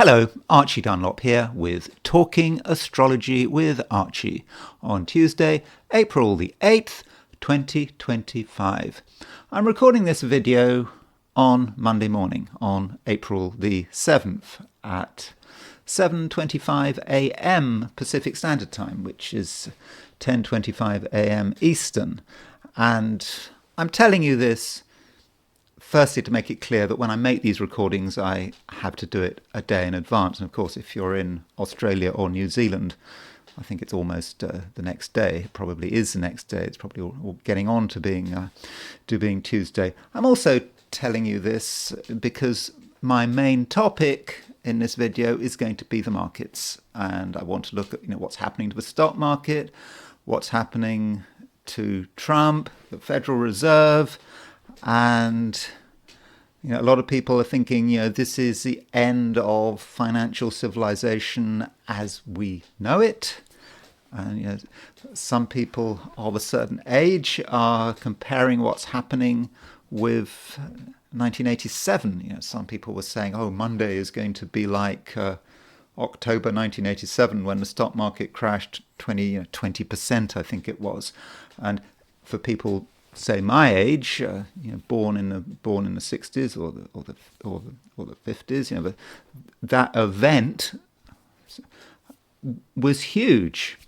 Hello, Archie Dunlop here with Talking Astrology with Archie on Tuesday, April the 8th, 2025. I'm recording this video on Monday morning, on April the 7th at 7:25 a.m. Pacific Standard Time, which is 10:25 a.m. Eastern. And I'm telling you this firstly to make it clear that when I make these recordings, I have to do it a day in advance. And of course, if you're in Australia or New Zealand, I think it's almost the next day. It probably is the next day. It's probably all getting on to being Tuesday. I'm also telling you this because my main topic in this video is going to be the markets, and I want to look at what's happening to the stock market, what's happening to Trump, the Federal Reserve, and a lot of people are thinking, this is the end of financial civilization as we know it. And some people of a certain age are comparing what's happening with 1987. Some people were saying, oh, Monday is going to be like October 1987 when the stock market crashed 20%, I think it was. And for people say my age, born in the 60s or the 50s, that event was huge.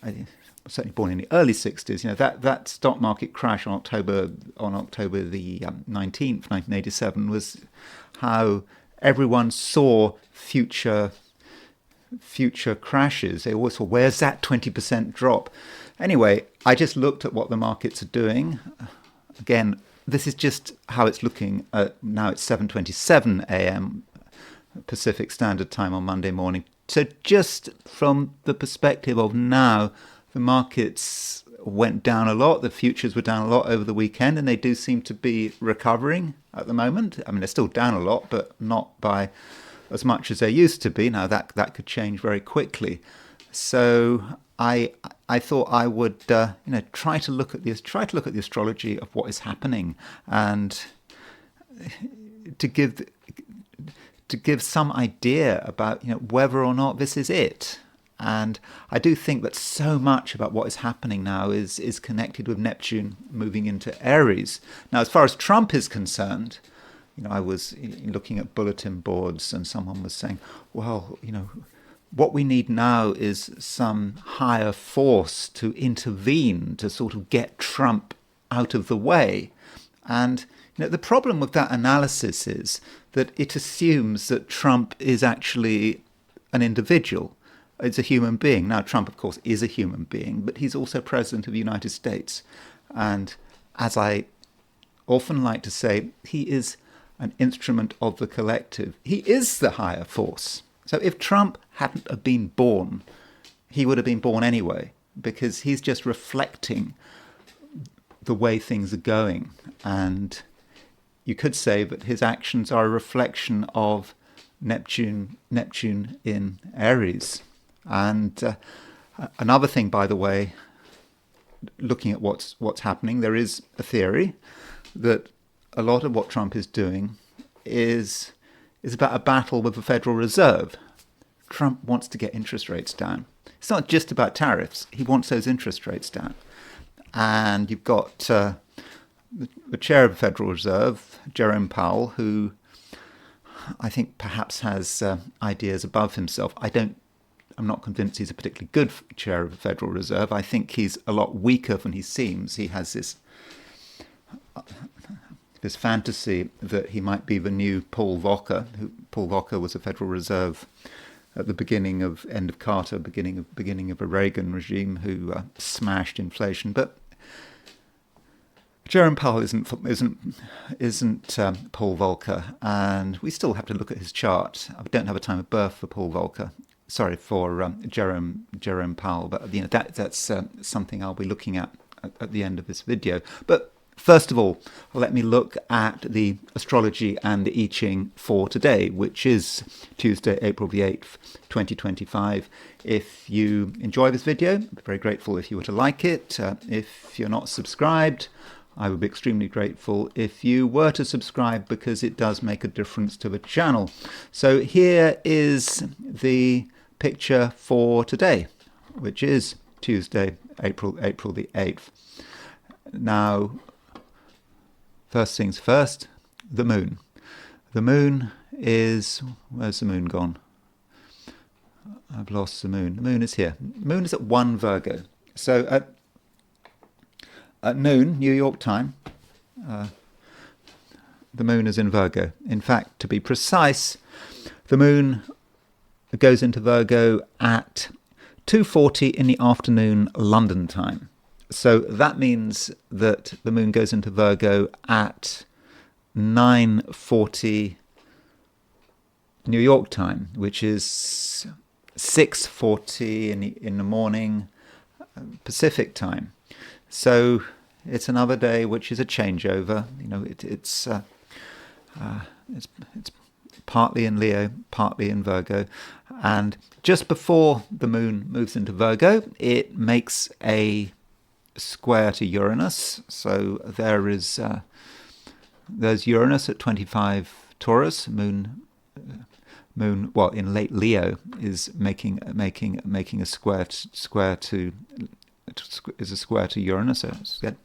I was certainly born in the early 60s. That stock market crash on October the 19th, 1987, was how everyone saw future crashes. They always thought, where's that 20% drop? Anyway, I just looked at what the markets are doing. Again, this is just how it's looking. Now it's 7:27 a.m. Pacific Standard Time on Monday morning. So just from the perspective of now, the markets went down a lot. The futures were down a lot over the weekend, and they do seem to be recovering at the moment. I mean, they're still down a lot, but not by as much as they used to be. Now that could change very quickly. So I thought I would try to look at the astrology of what is happening, and to give some idea about whether or not this is it. And I do think that so much about what is happening now is connected with Neptune moving into Aries. Now, as far as Trump is concerned, I was looking at bulletin boards, and someone was saying, well, what we need now is some higher force to intervene to sort of get Trump out of the way. And the problem with that analysis is that it assumes that Trump is actually an individual. It's a human being. Now, Trump, of course, is a human being, but he's also president of the United States. And as I often like to say, he is an instrument of the collective. He is the higher force. So if Trump hadn't have been born, he would have been born anyway, because he's just reflecting the way things are going. And you could say that his actions are a reflection of Neptune in Aries. And another thing, by the way, looking at what's happening, there is a theory that a lot of what Trump is doing is about a battle with the Federal Reserve. Trump wants to get interest rates down. It's not just about tariffs. He wants those interest rates down. And you've got the chair of the Federal Reserve, Jerome Powell, who I think perhaps has ideas above himself. I'm not convinced he's a particularly good chair of the Federal Reserve. I think he's a lot weaker than he seems. He has this fantasy that he might be the new Paul Volcker. Paul Volcker was a Federal Reserve at the end of Carter, beginning of a Reagan regime, who smashed inflation. But Jerome Powell isn't Paul Volcker, and we still have to look at his chart. I don't have a time of birth for Paul Volcker. Sorry, for Jerome Powell, but that's something I'll be looking at the end of this video. But first of all, let me look at the astrology and the I Ching for today, which is Tuesday, April the 8th, 2025. If you enjoy this video, I'd be very grateful if you were to like it. If you're not subscribed, I would be extremely grateful if you were to subscribe, because it does make a difference to the channel. So here is the picture for today, which is Tuesday, April the 8th. Now, first things first, the moon. The moon is... where's the moon gone? I've lost the moon. The moon is here. The moon is at 1 Virgo. So at noon, New York time, the moon is in Virgo. In fact, to be precise, the moon goes into Virgo at 2:40 in the afternoon London time. So that means that the moon goes into Virgo at 9:40 New York time, which is 6:40 in the morning Pacific time. So it's another day which is a changeover. You know, it's partly in Leo, partly in Virgo, and just before the moon moves into Virgo, it makes a square to Uranus. So there's Uranus at 25 Taurus. Moon, well, in late Leo, is making a square to Uranus. So the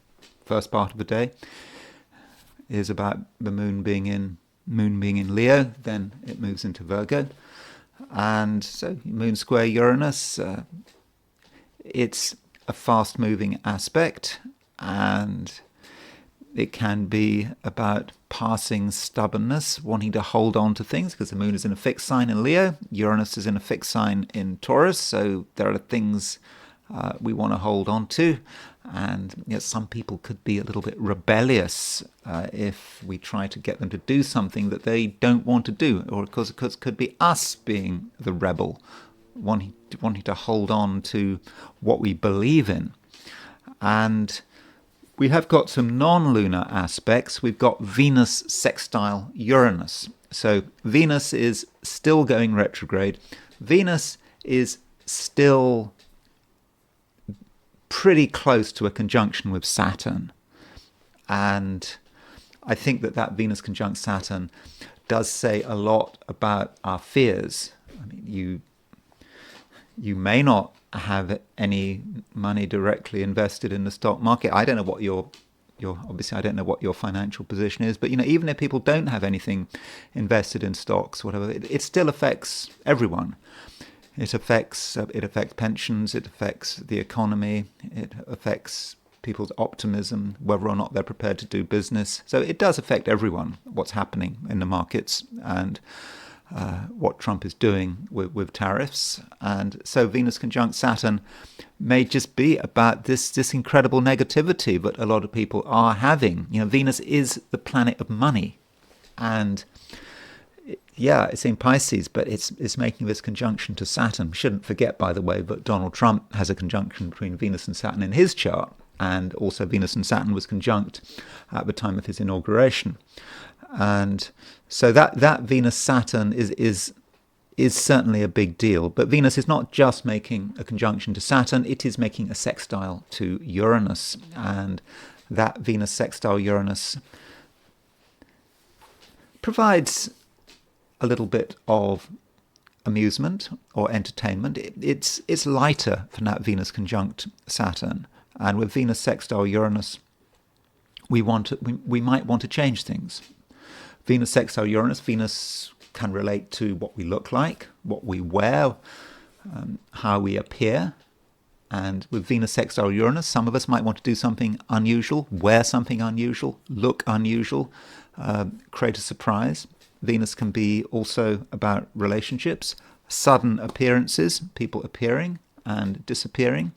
first part of the day is about the moon being in Leo. Then it moves into Virgo, and so moon square Uranus. It's a fast-moving aspect, and it can be about passing stubbornness, wanting to hold on to things, because the moon is in a fixed sign in Leo, Uranus is in a fixed sign in Taurus, so there are things we want to hold on to. And some people could be a little bit rebellious if we try to get them to do something that they don't want to do, or because it could be us being the rebel, wanting to hold on to what we believe in. And we have got some non-lunar aspects. We've got Venus sextile Uranus. So Venus is still going retrograde. Venus is still pretty close to a conjunction with Saturn. And I think that Venus conjunct Saturn does say a lot about our fears. I mean, you may not have any money directly invested in the stock market. I don't know what your obviously I don't know what your financial position is, but even if people don't have anything invested in stocks, whatever, it still affects everyone. It affects pensions, it affects the economy, it affects people's optimism, whether or not they're prepared to do business. So it does affect everyone, what's happening in the markets and what Trump is doing with tariffs. And so Venus conjunct Saturn may just be about this incredible negativity that a lot of people are having. Venus is the planet of money, and it's in Pisces, but it's making this conjunction to Saturn. We shouldn't forget, by the way, that Donald Trump has a conjunction between Venus and Saturn in his chart, and also Venus and Saturn was conjunct at the time of his inauguration. And so that Venus-Saturn is certainly a big deal. But Venus is not just making a conjunction to Saturn, it is making a sextile to Uranus. And that Venus sextile Uranus provides a little bit of amusement or entertainment. It's lighter than that Venus conjunct Saturn. And with Venus sextile Uranus, we might want to change things. Venus sextile Uranus, Venus can relate to what we look like, what we wear, how we appear. And with Venus sextile Uranus, some of us might want to do something unusual, wear something unusual, look unusual, create a surprise. Venus can be also about relationships, sudden appearances, people appearing and disappearing,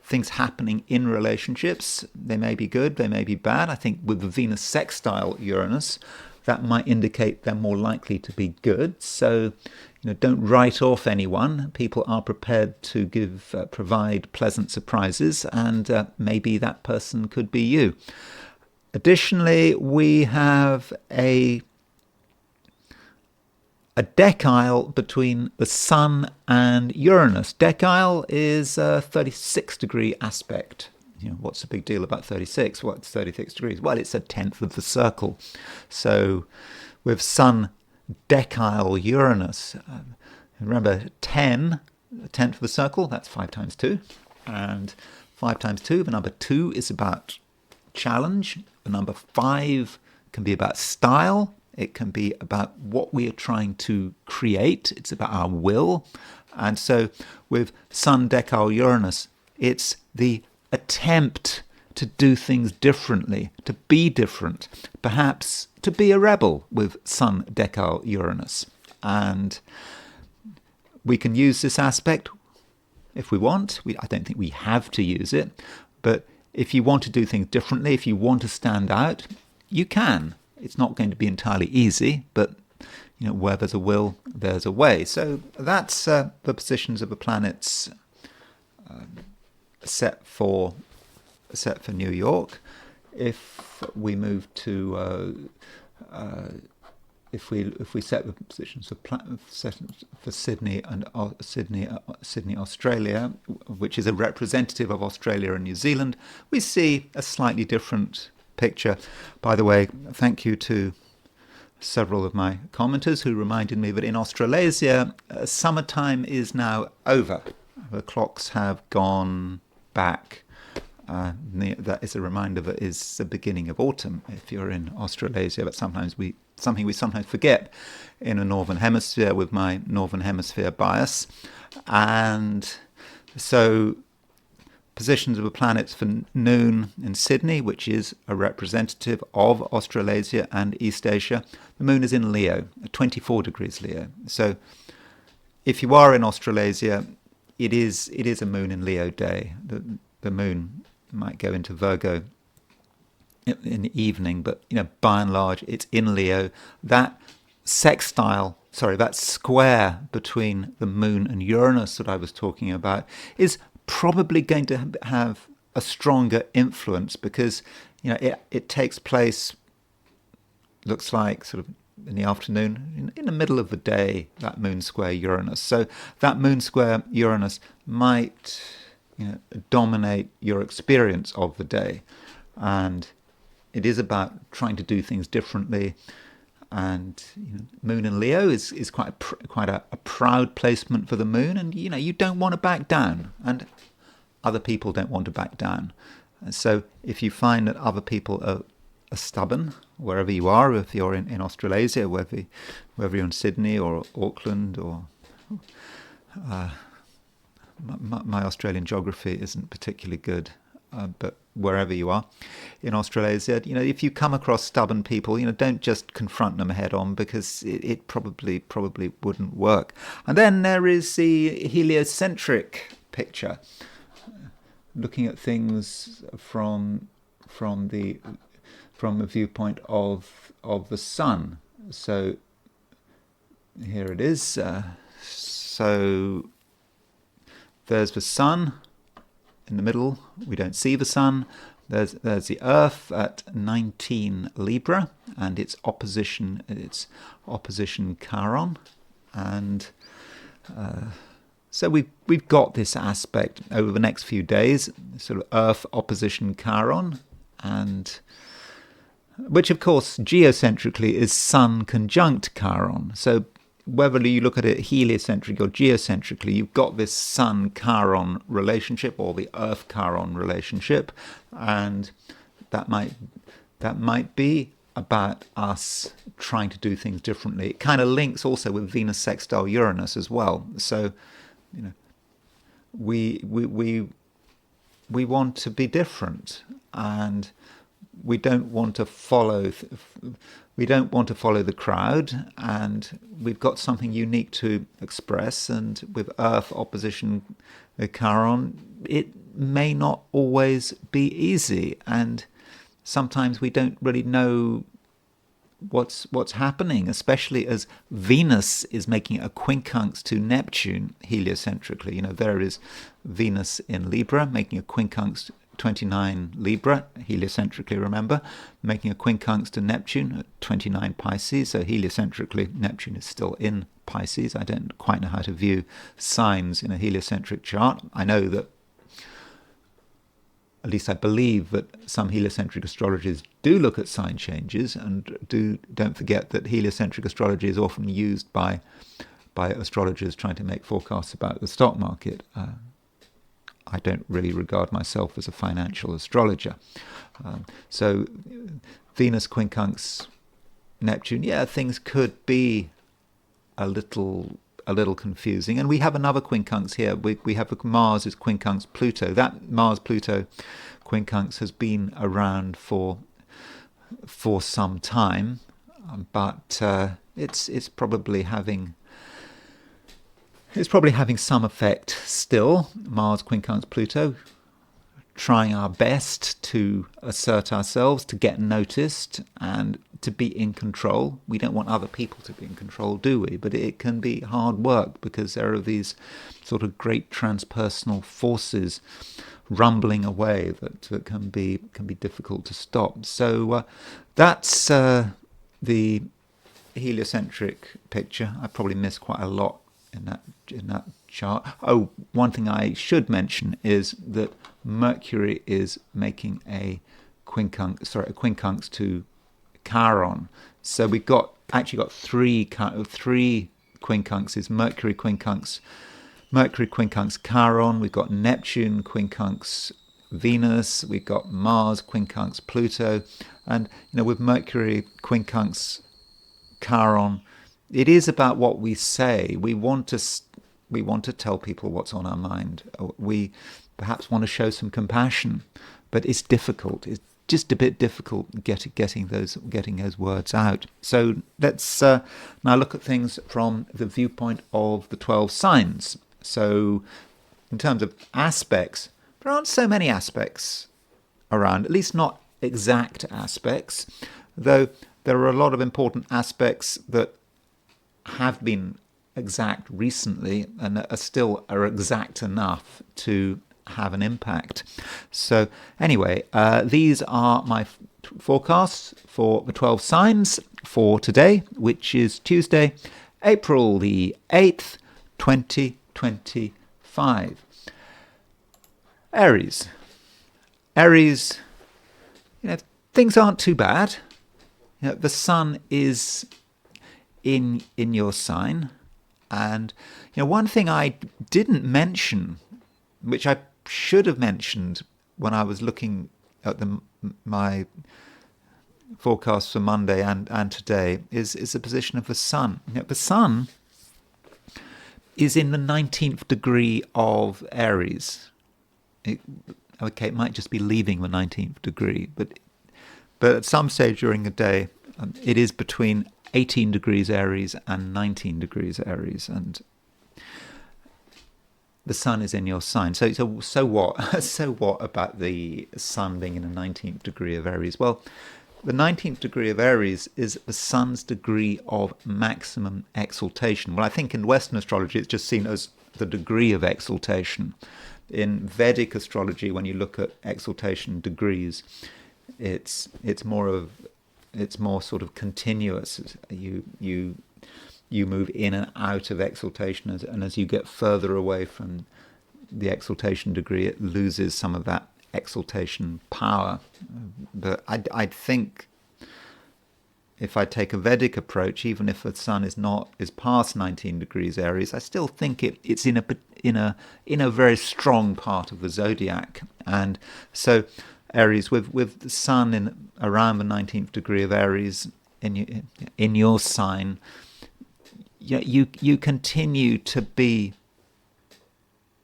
things happening in relationships. They may be good, they may be bad. I think with the Venus sextile Uranus, that might indicate they're more likely to be good. So, don't write off anyone. People are prepared to provide pleasant surprises, and maybe that person could be you. Additionally, we have a decile between the Sun and Uranus. Decile is a 36-degree aspect what's the big deal about 36? What's 36 degrees? Well, it's a tenth of the circle. So with Sun decile Uranus, remember 10, a tenth of the circle, that's 5 times 2. And 5 times 2, the number 2 is about challenge. The number 5 can be about style. It can be about what we are trying to create. It's about our will. And so with Sun decile Uranus, it's the attempt to do things differently, to be different, perhaps to be a rebel with Sun decile Uranus. And we can use this aspect if we want. I don't think we have to use it, but if you want to do things differently, if you want to stand out, you can. It's not going to be entirely easy, but where there's a will, there's a way. So that's the positions of the planets set for New York. If we move to if we set the positions for Sydney and Sydney, Australia, which is a representative of Australia and New Zealand, we see a slightly different picture. By the way, thank you to several of my commenters who reminded me that in Australasia, summertime is now over. The clocks have gone back. That is a reminder that is the beginning of autumn if you're in Australasia. But something we sometimes forget in a Northern Hemisphere with my Northern Hemisphere bias. And so positions of the planets for noon in Sydney, which is a representative of Australasia and East Asia. The moon is in Leo, 24 degrees Leo. So if you are in Australasia, it is a moon in Leo day. The moon might go into Virgo in the evening, but by and large it's in Leo. That square between the moon and Uranus that I was talking about is probably going to have a stronger influence because it takes place, looks like, sort of in the afternoon, in the middle of the day, that moon square Uranus. So that moon square Uranus might dominate your experience of the day, and it is about trying to do things differently. And moon in Leo is quite a proud placement for the moon, and you don't want to back down, and other people don't want to back down. And so if you find that other people are stubborn, wherever you are, if you're in Australasia, whether you're in Sydney or Auckland, or my Australian geography isn't particularly good, but wherever you are in Australasia, if you come across stubborn people, don't just confront them head on, because it probably wouldn't work. And then there is the heliocentric picture, looking at things from the viewpoint of the sun. So here it is. So there's the sun in the middle. We don't see the sun. There's the Earth at 19 Libra, and its opposition Chiron, and so we've got this aspect over the next few days, sort of Earth opposition Chiron, and which of course geocentrically is Sun conjunct Chiron. So whether you look at it heliocentric or geocentrically, you've got this Sun-Chiron relationship, or the Earth-Chiron relationship, and that might be about us trying to do things differently. It kind of links also with Venus sextile Uranus as well. So, we want to be different, and we don't want to follow the crowd, and we've got something unique to express. And with Earth opposition Chiron, it may not always be easy, and sometimes we don't really know what's happening, especially as Venus is making a quincunx to Neptune heliocentrically. There is Venus in Libra making a quincunx 29 Libra, heliocentrically, remember, making a quincunx to Neptune at 29 Pisces. So heliocentrically, Neptune is still in Pisces. I don't quite know how to view signs in a heliocentric chart. I know that at least I believe that some heliocentric astrologers do look at sign changes, and don't forget that heliocentric astrology is often used by astrologers trying to make forecasts about the stock market. I don't really regard myself as a financial astrologer. So Venus quincunx Neptune, yeah, things could be a little confusing. And we have another quincunx here. We have Mars is quincunx Pluto. That Mars-Pluto quincunx has been around for some time, but it's probably having some effect still. Mars quincunx Pluto, trying our best to assert ourselves, to get noticed, and to be in control. We don't want other people to be in control, do we? But it can be hard work because there are these sort of great transpersonal forces rumbling away that can be difficult to stop. So that's the heliocentric picture. I probably missed quite a lot in that chart. Oh, one thing I should mention is that Mercury is making a quincunx to Chiron. So we've actually got three quincunxes: Mercury quincunx Chiron. We've got Neptune quincunx Venus. We've got Mars quincunx Pluto, and with Mercury quincunx Chiron, it is about what we say. We want to tell people what's on our mind. We perhaps want to show some compassion, but it's difficult. It's just a bit difficult getting those words out. So let's now look at things from the viewpoint of the 12 signs. So in terms of aspects, there aren't so many aspects around, at least not exact aspects, though there are a lot of important aspects that have been exact recently and are exact enough to have an impact. So anyway, these are my forecasts for the 12 signs for today, which is Tuesday, April the 8th, 2025. Aries, things aren't too bad. The sun is in your sign, and one thing I didn't mention, which I should have mentioned when I was looking at my forecast for Monday and today, is the position of the sun. The sun is in the 19th degree of Aries. It might just be leaving the 19th degree, but at some stage during the day, it is between 18 degrees Aries and 19 degrees Aries, and the sun is in your sign. So what? So what about the sun being in the 19th degree of Aries? Well, the 19th degree of Aries is the sun's degree of maximum exaltation. Well, I think in Western astrology it's just seen as the degree of exaltation. In Vedic astrology, when you look at exaltation degrees, it's more sort of continuous. You move in and out of exaltation, and as you get further away from the exaltation degree, it loses some of that exaltation power. But I think if I take a Vedic approach, even if the sun is past 19 degrees Aries, I still think it's in a very strong part of the zodiac. And so Aries, with the sun in around the 19th degree of Aries in your sign, you continue to be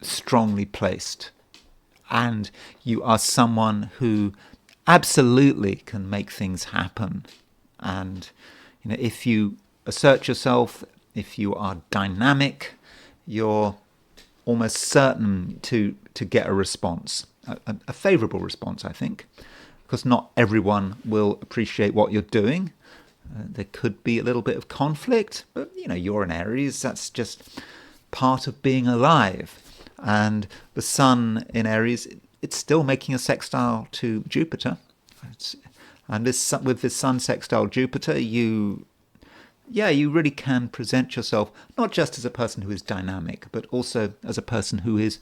strongly placed, and you are someone who absolutely can make things happen. And if you assert yourself, if you are dynamic, you're almost certain to get a response, a favourable response, I think, because not everyone will appreciate what you're doing. There could be a little bit of conflict, but you're an Aries. That's just part of being alive. And the sun in Aries, it's still making a sextile to Jupiter. And with this sun sextile Jupiter, you really can present yourself not just as a person who is dynamic, but also as a person who is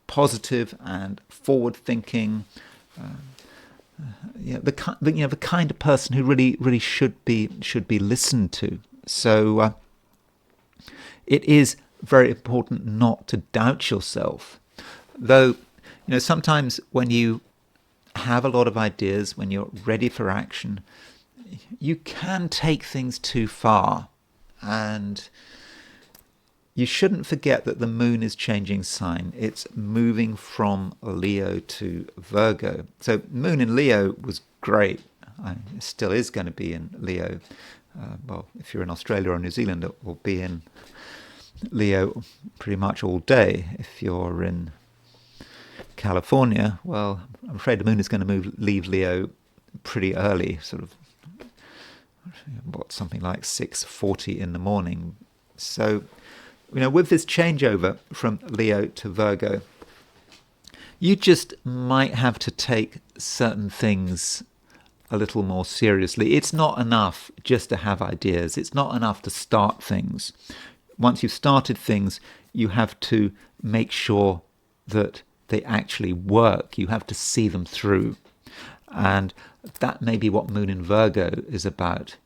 positive and forward-thinking The kind of person who really should be listened to. So it is very important not to doubt yourself, though. Sometimes when you have a lot of ideas, when you're ready for action, you can take things too far, and you shouldn't forget that the moon is changing sign. It's moving from Leo to Virgo. So moon in Leo was great. It still is going to be in Leo. Well, if you're in Australia or New Zealand, it will be in Leo pretty much all day. If you're in California, well, I'm afraid the moon is going to leave Leo pretty early, sort of something like 6:40 in the morning. So, with this changeover from Leo to Virgo, you just might have to take certain things a little more seriously. It's not enough just to have ideas. It's not enough to start things. Once you've started things, you have to make sure that they actually work. You have to see them through. And that may be what Moon in Virgo is about.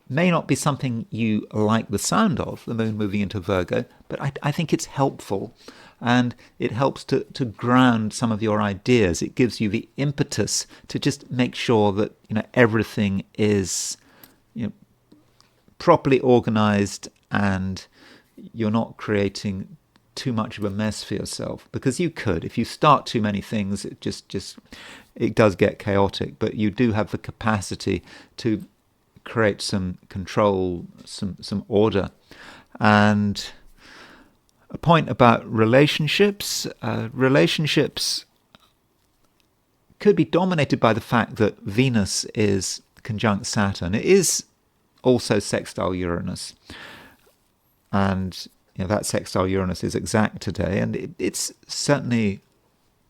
May not be something you like the sound of, the moon moving into Virgo, but I think it's helpful. And it helps to ground some of your ideas. It gives you the impetus to just make sure that everything is properly organized, and you're not creating too much of a mess for yourself. Because you could, if you start too many things, it it does get chaotic. But you do have the capacity to create some control, some order. And a point about relationships. Relationships could be dominated by the fact that Venus is conjunct Saturn. It is also sextile Uranus. And that sextile Uranus is exact today. And it's certainly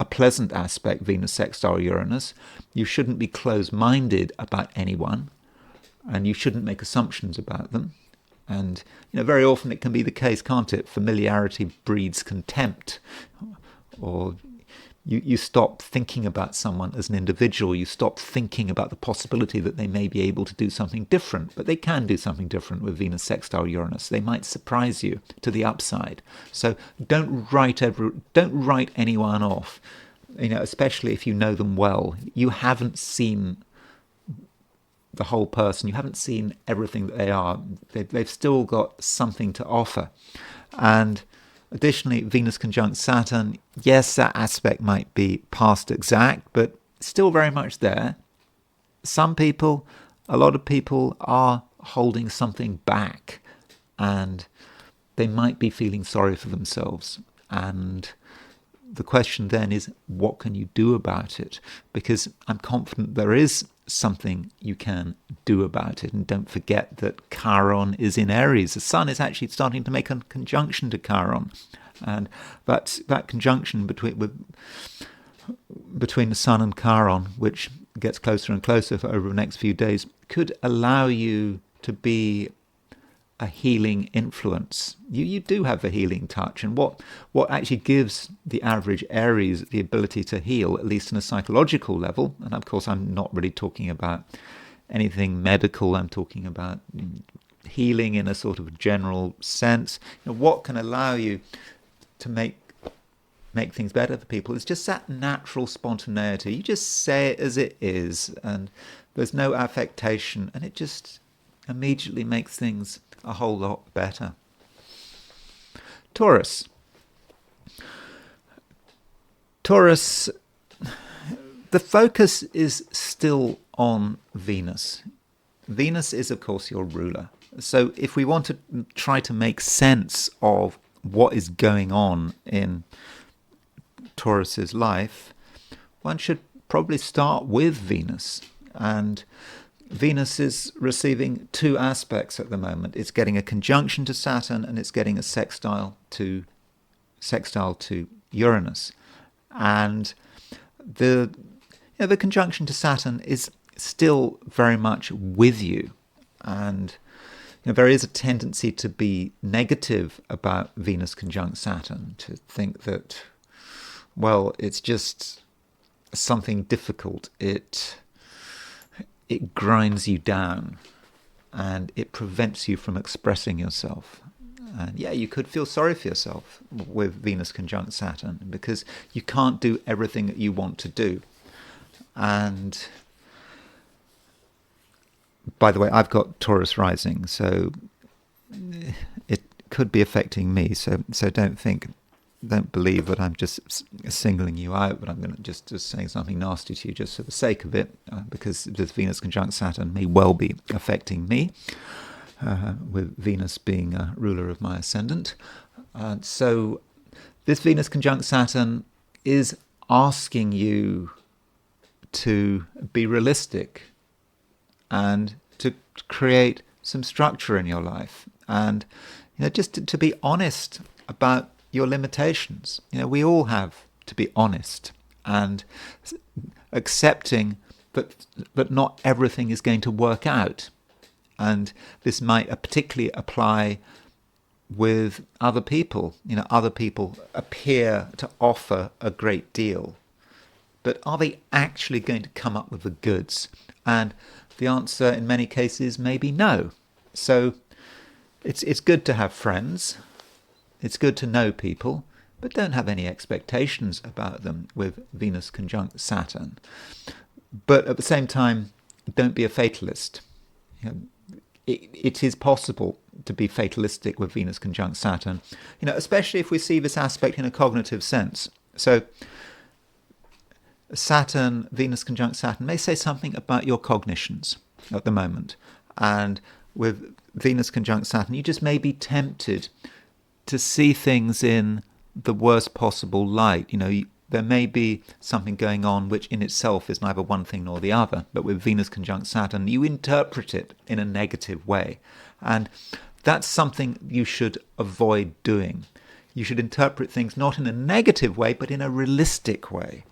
a pleasant aspect, Venus sextile Uranus. You shouldn't be closed-minded about anyone. And you shouldn't make assumptions about them. And very often it can be the case, can't it? Familiarity breeds contempt, or you stop thinking about someone as an individual. You stop thinking about the possibility that they may be able to do something different. But they can do something different with Venus sextile Uranus. They might surprise you to the upside. So don't write anyone off. Especially if you know them well. You haven't seen the whole person. You haven't seen everything that they are. They've still got something to offer. And additionally, Venus conjunct Saturn, yes, that aspect might be past exact, but still very much there. A lot of people are holding something back, and they might be feeling sorry for themselves. And the question then is, what can you do about it? Because I'm confident there is something you can do about it. And don't forget that Chiron is in Aries. The Sun is actually starting to make a conjunction to Chiron. And that conjunction between the Sun and Chiron, which gets closer and closer over the next few days, could allow you to be a healing influence. You do have a healing touch, and what actually gives the average Aries the ability to heal, at least on a psychological level, and of course I'm not really talking about anything medical, I'm talking about healing in a sort of general sense. What can allow you to make things better for people is just that natural spontaneity. You just say it as it is, and there's no affectation, and it just immediately makes things a whole lot better. Taurus. The focus is still on Venus. Venus is, of course, your ruler. So if we want to try to make sense of what is going on in Taurus's life, one should probably start with Venus. And Venus is receiving two aspects at the moment. It's getting a conjunction to Saturn, and it's getting a sextile to Uranus. And the conjunction to Saturn is still very much with you. And there is a tendency to be negative about Venus conjunct Saturn, to think that, well, it's just something difficult. It grinds you down, and it prevents you from expressing yourself. And yeah, you could feel sorry for yourself with Venus conjunct Saturn, because you can't do everything that you want to do. And by the way, I've got Taurus rising, so it could be affecting me. So don't believe that I'm just singling you out, but I'm going to just saying something nasty to you just for the sake of it, because this Venus conjunct Saturn may well be affecting me, with Venus being a ruler of my ascendant. So this Venus conjunct Saturn is asking you to be realistic and to create some structure in your life, and just to be honest about your limitations. We all have to be honest and accepting that not everything is going to work out. And this might particularly apply with other people. Other people appear to offer a great deal, but are they actually going to come up with the goods? And the answer in many cases may be no. So it's good to have friends. It's good to know people, but don't have any expectations about them with Venus conjunct Saturn. But at the same time, don't be a fatalist. It is possible to be fatalistic with Venus conjunct Saturn, especially if we see this aspect in a cognitive sense. So Saturn, Venus conjunct Saturn, may say something about your cognitions at the moment. And with Venus conjunct Saturn, you just may be tempted to see things in the worst possible light. There may be something going on which in itself is neither one thing nor the other, but with Venus conjunct Saturn, you interpret it in a negative way. And that's something you should avoid doing. You should interpret things not in a negative way, but in a realistic way.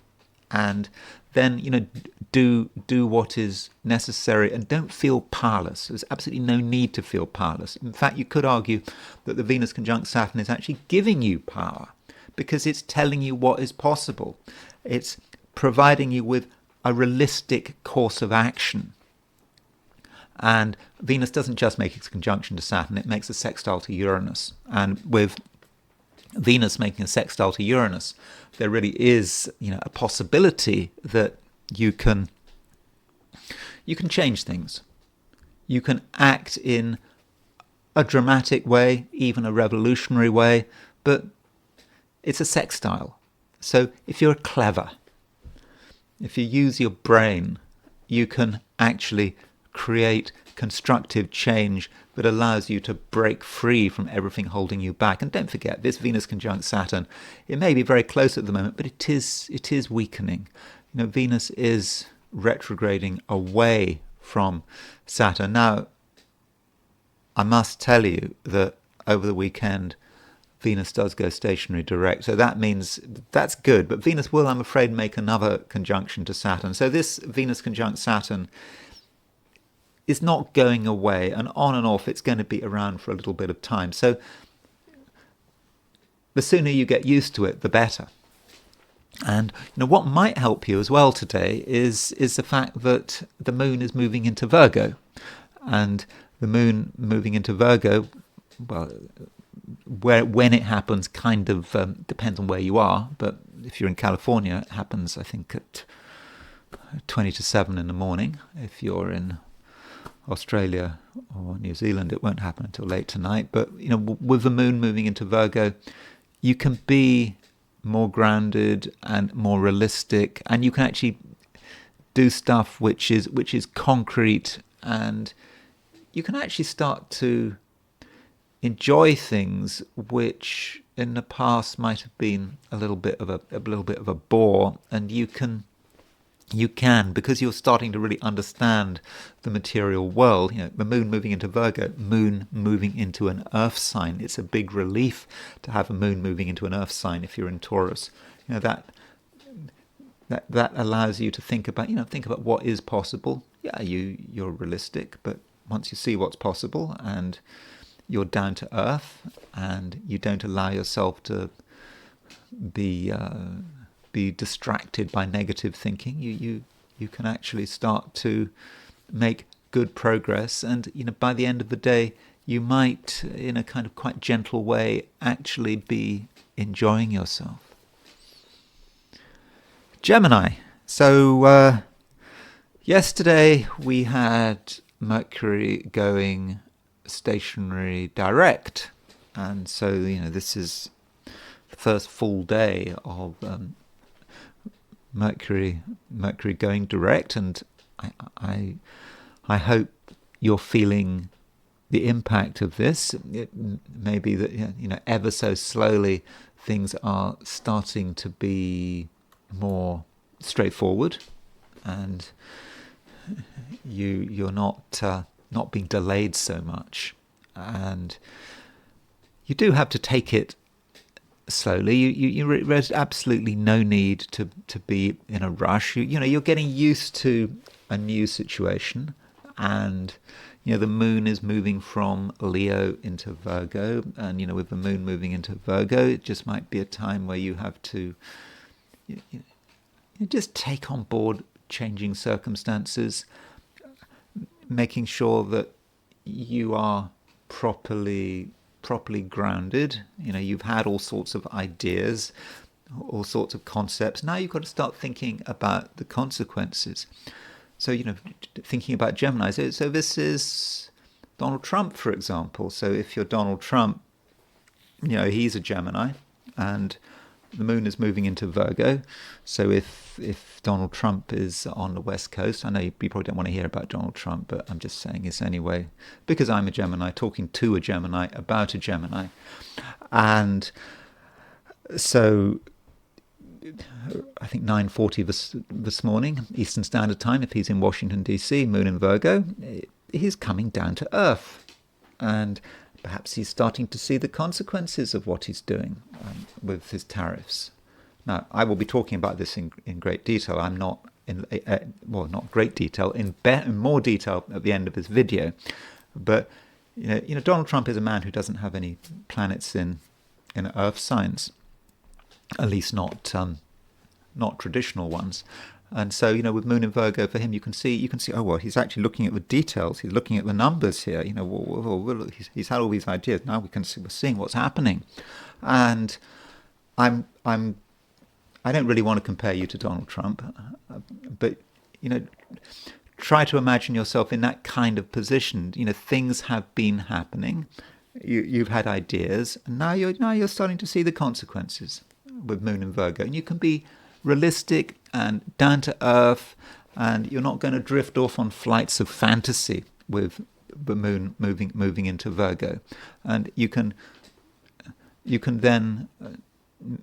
And then, do what is necessary, and don't feel powerless. There's absolutely no need to feel powerless. In fact, you could argue that the Venus conjunct Saturn is actually giving you power, because it's telling you what is possible. It's providing you with a realistic course of action. And Venus doesn't just make its conjunction to Saturn, it makes a sextile to Uranus. And with Venus making a sextile to Uranus, there really is, a possibility that you can change things. You can act in a dramatic way, even a revolutionary way, but it's a sextile. So if you're clever, if you use your brain, you can actually create constructive change that allows you to break free from everything holding you back. And don't forget, this Venus conjunct Saturn, it may be very close at the moment, but it is weakening. Venus is retrograding away from Saturn. Now, I must tell you that over the weekend, Venus does go stationary direct. So that means that's good. But Venus will, I'm afraid, make another conjunction to Saturn. So this Venus conjunct Saturn is not going away, and on and off it's going to be around for a little bit of time. So the sooner you get used to it, the better. And what might help you as well today is the fact that the moon is moving into Virgo. And the moon moving into Virgo, well, when it happens kind of depends on where you are. But if you're in California, it happens, I think, at 20 to 7 in the morning. If you're in Australia or New Zealand, it won't happen until late tonight. But with the moon moving into Virgo, you can be more grounded and more realistic, and you can actually do stuff which is concrete, and you can actually start to enjoy things which in the past might have been a little bit of a bore, and you can because you're starting to really understand the material world. The moon moving into Virgo, moon moving into an earth sign. It's a big relief to have a moon moving into an earth sign if you're in Taurus. That allows you to think about what is possible. Yeah, you're realistic, but once you see what's possible and you're down to earth and you don't allow yourself to be be distracted by negative thinking. You can actually start to make good progress, and by the end of the day, you might, in a kind of quite gentle way, actually be enjoying yourself. Gemini. So yesterday we had Mercury going stationary direct, and so this is the first full day of Mercury going direct, and I hope you're feeling the impact of this. It may be that ever so slowly things are starting to be more straightforward, and you're not being delayed so much, and you do have to take it slowly. There's absolutely no need to be in a rush. You're getting used to a new situation, and the moon is moving from Leo into Virgo, and with the moon moving into Virgo, it just might be a time where you have to just take on board changing circumstances, making sure that you are properly grounded. You've had all sorts of ideas, all sorts of concepts. Now you've got to start thinking about the consequences. So, thinking about Gemini. So this is Donald Trump, for example. So if you're Donald Trump, he's a Gemini, and the moon is moving into Virgo. So if Donald Trump is on the West Coast, I know you probably don't want to hear about Donald Trump, but I'm just saying this anyway, because I'm a Gemini, talking to a Gemini about a Gemini. And so I think 9:40 this morning, Eastern Standard Time, if he's in Washington, D.C., moon in Virgo, he's coming down to Earth. And perhaps he's starting to see the consequences of what he's doing with his tariffs. Now, I will be talking about this in great detail. I'm not not great detail, in more detail at the end of this video. But Donald Trump is a man who doesn't have any planets in Earth signs, at least not traditional ones. And so, with Moon in Virgo, for him, you can see, oh, well, he's actually looking at the details. He's looking at the numbers here. He's had all these ideas. Now we're seeing what's happening. And I don't really want to compare you to Donald Trump, but, try to imagine yourself in that kind of position. Things have been happening. You've had ideas, and now you're starting to see the consequences with Moon in Virgo. And you can be realistic and down to earth, and you're not going to drift off on flights of fantasy with the moon moving into Virgo. And you can then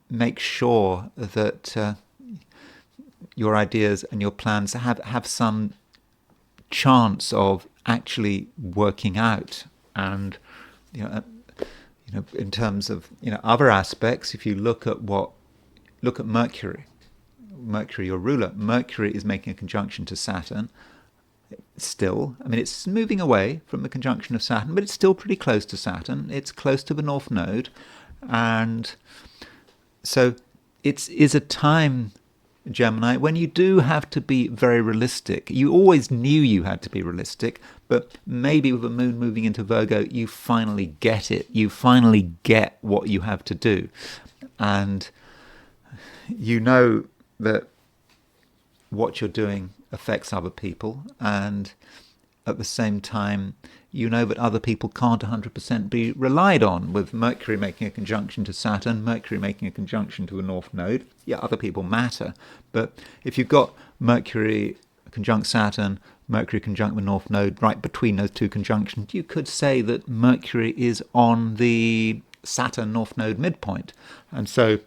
make sure that your ideas and your plans have some chance of actually working out. And in terms of other aspects, if you look at Mercury, your ruler, Mercury is making a conjunction to Saturn. Still, it's moving away from the conjunction of Saturn, but it's still pretty close to Saturn. It's close to the North Node, and so it is a time, Gemini, when you do have to be very realistic. You always knew you had to be realistic, but maybe with the moon moving into Virgo, you finally get it. You finally get what you have to do, and that what you're doing affects other people, and at the same time, that other people can't 100% be relied on. With Mercury making a conjunction to Saturn, Mercury making a conjunction to the North Node, other people matter. But if you've got Mercury conjunct Saturn, Mercury conjunct the North Node, right between those two conjunctions, you could say that Mercury is on the Saturn North Node midpoint. And so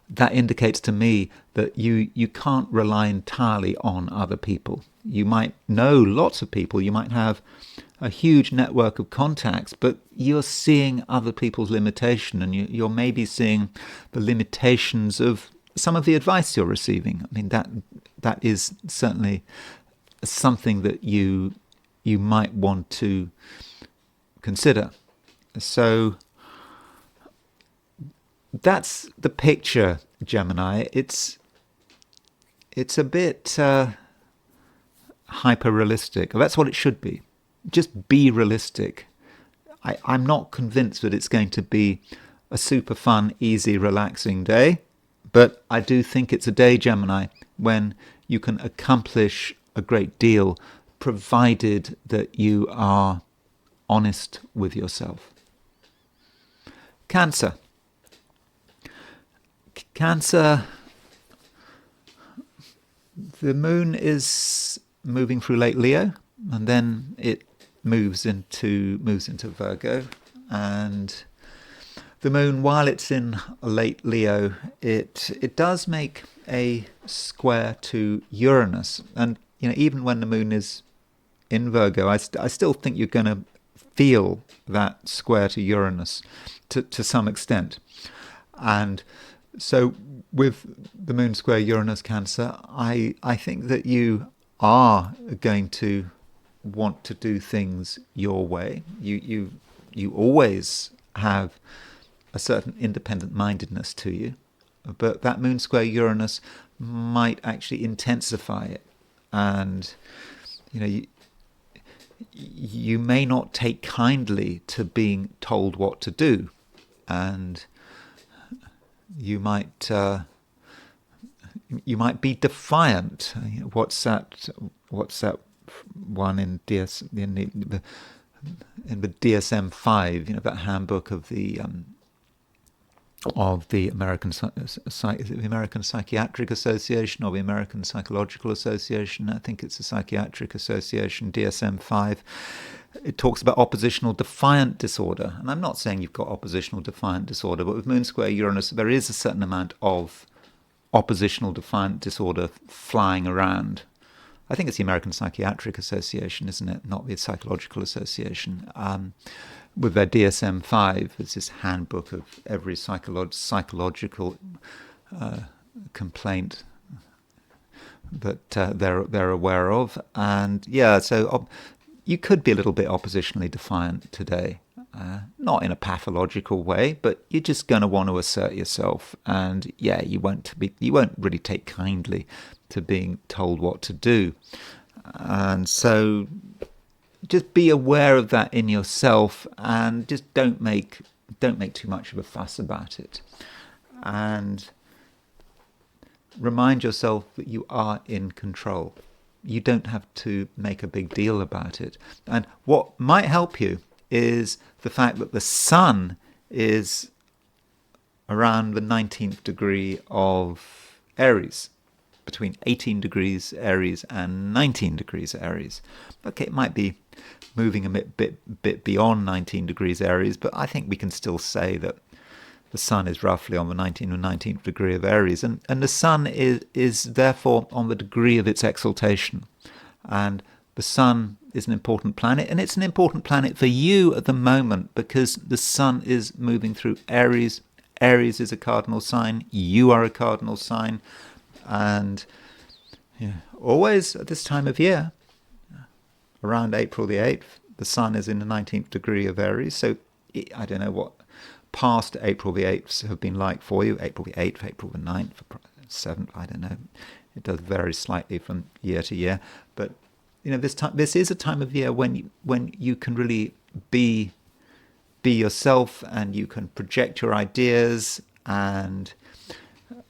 that indicates to me that you can't rely entirely on other people. You might know lots of people, you might have a huge network of contacts, but you're seeing other people's limitation, and you're maybe seeing the limitations of some of the advice you're receiving. That is certainly something that you might want to consider. So that's the picture, Gemini. It's a bit hyper-realistic. That's what it should be. Just be realistic. I'm not convinced that it's going to be a super fun, easy, relaxing day, but I do think it's a day, Gemini, when you can accomplish a great deal, provided that you are honest with yourself. Cancer. Cancer, the moon is moving through late Leo, and then it moves into Virgo, and the moon, while it's in late Leo, it does make a square to Uranus, and even when the moon is in Virgo, I still think you're going to feel that square to Uranus to some extent. And so with the moon square Uranus Cancer, I think that you are going to want to do things your way. You always have a certain independent mindedness to you, but that moon square Uranus might actually intensify it, and you may not take kindly to being told what to do, and you might be defiant. What's that one in the DSM-5? That handbook of the American Psychiatric Association or the American Psychological Association. I think it's the Psychiatric Association, DSM-5. It talks about oppositional defiant disorder. And I'm not saying you've got oppositional defiant disorder, but with Moon Square Uranus, there is a certain amount of oppositional defiant disorder flying around. I think it's the American Psychiatric Association, isn't it? Not the Psychological Association. With their DSM-5, it's this handbook of every psychological complaint that they're aware of. And so you could be a little bit oppositionally defiant today. Not in a pathological way, but you're just going to want to assert yourself, and you won't really take kindly to being told what to do, and so just be aware of that in yourself, and just don't make too much of a fuss about it, and remind yourself that you are in control. You don't have to make a big deal about it. And what might help you is the fact that the sun is around the 19th degree of Aries, between 18 degrees Aries and 19 degrees Aries. Okay, it might be moving a bit beyond 19 degrees Aries, but I think we can still say that the sun is roughly on the 19th degree of Aries, and the sun is therefore on the degree of its exaltation. And the sun is an important planet, and it's an important planet for you at the moment because the sun is moving through Aries. Aries is a cardinal sign. You are a cardinal sign. And always at this time of year, around April the 8th, the sun is in the 19th degree of Aries. So I don't know what past April the 8ths have been like for you. April the 8th, April the 9th, 7th, I don't know. It does vary slightly from year to year. But this is a time of year when you can really be yourself, and you can project your ideas, and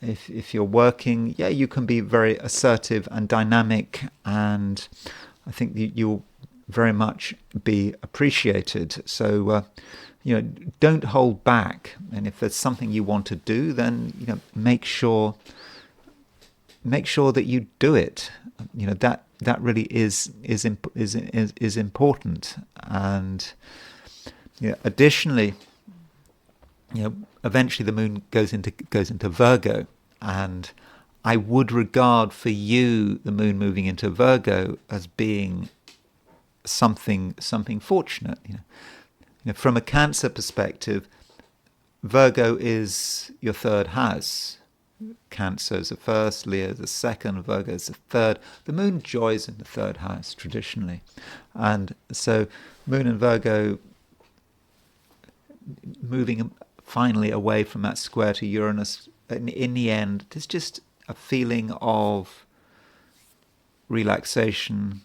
if you're working, you can be very assertive and dynamic, and I think you'll very much be appreciated. So don't hold back, and if there's something you want to do, then make sure that you do it. That really is important. And additionally, eventually the moon goes into Virgo, and I would regard for you the moon moving into Virgo as being something fortunate. From a Cancer perspective, Virgo is your third house. Cancer is the first, Leo is the second, Virgo is the third. The moon joys in the third house traditionally, and so moon and Virgo moving finally away from that square to Uranus. In the end, there's just a feeling of relaxation,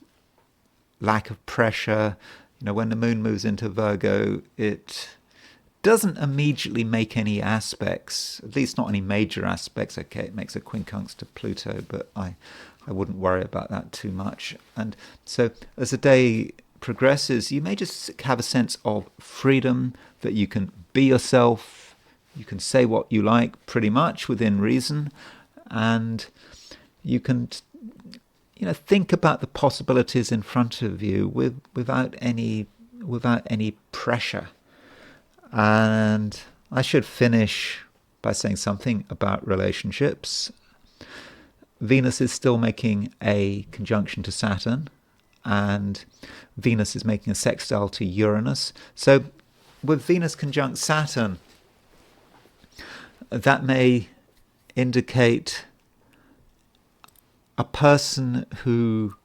lack of pressure. When the moon moves into Virgo, it doesn't immediately make any aspects, at least not any major aspects. Okay, it makes a quincunx to Pluto, but I wouldn't worry about that too much. And so as the day progresses, you may just have a sense of freedom, that you can be yourself, you can say what you like pretty much within reason, and you can think about the possibilities in front of you without any pressure. And I should finish by saying something about relationships. Venus is still making a conjunction to Saturn, and Venus is making a sextile to Uranus. So with Venus conjunct Saturn, that may indicate a person who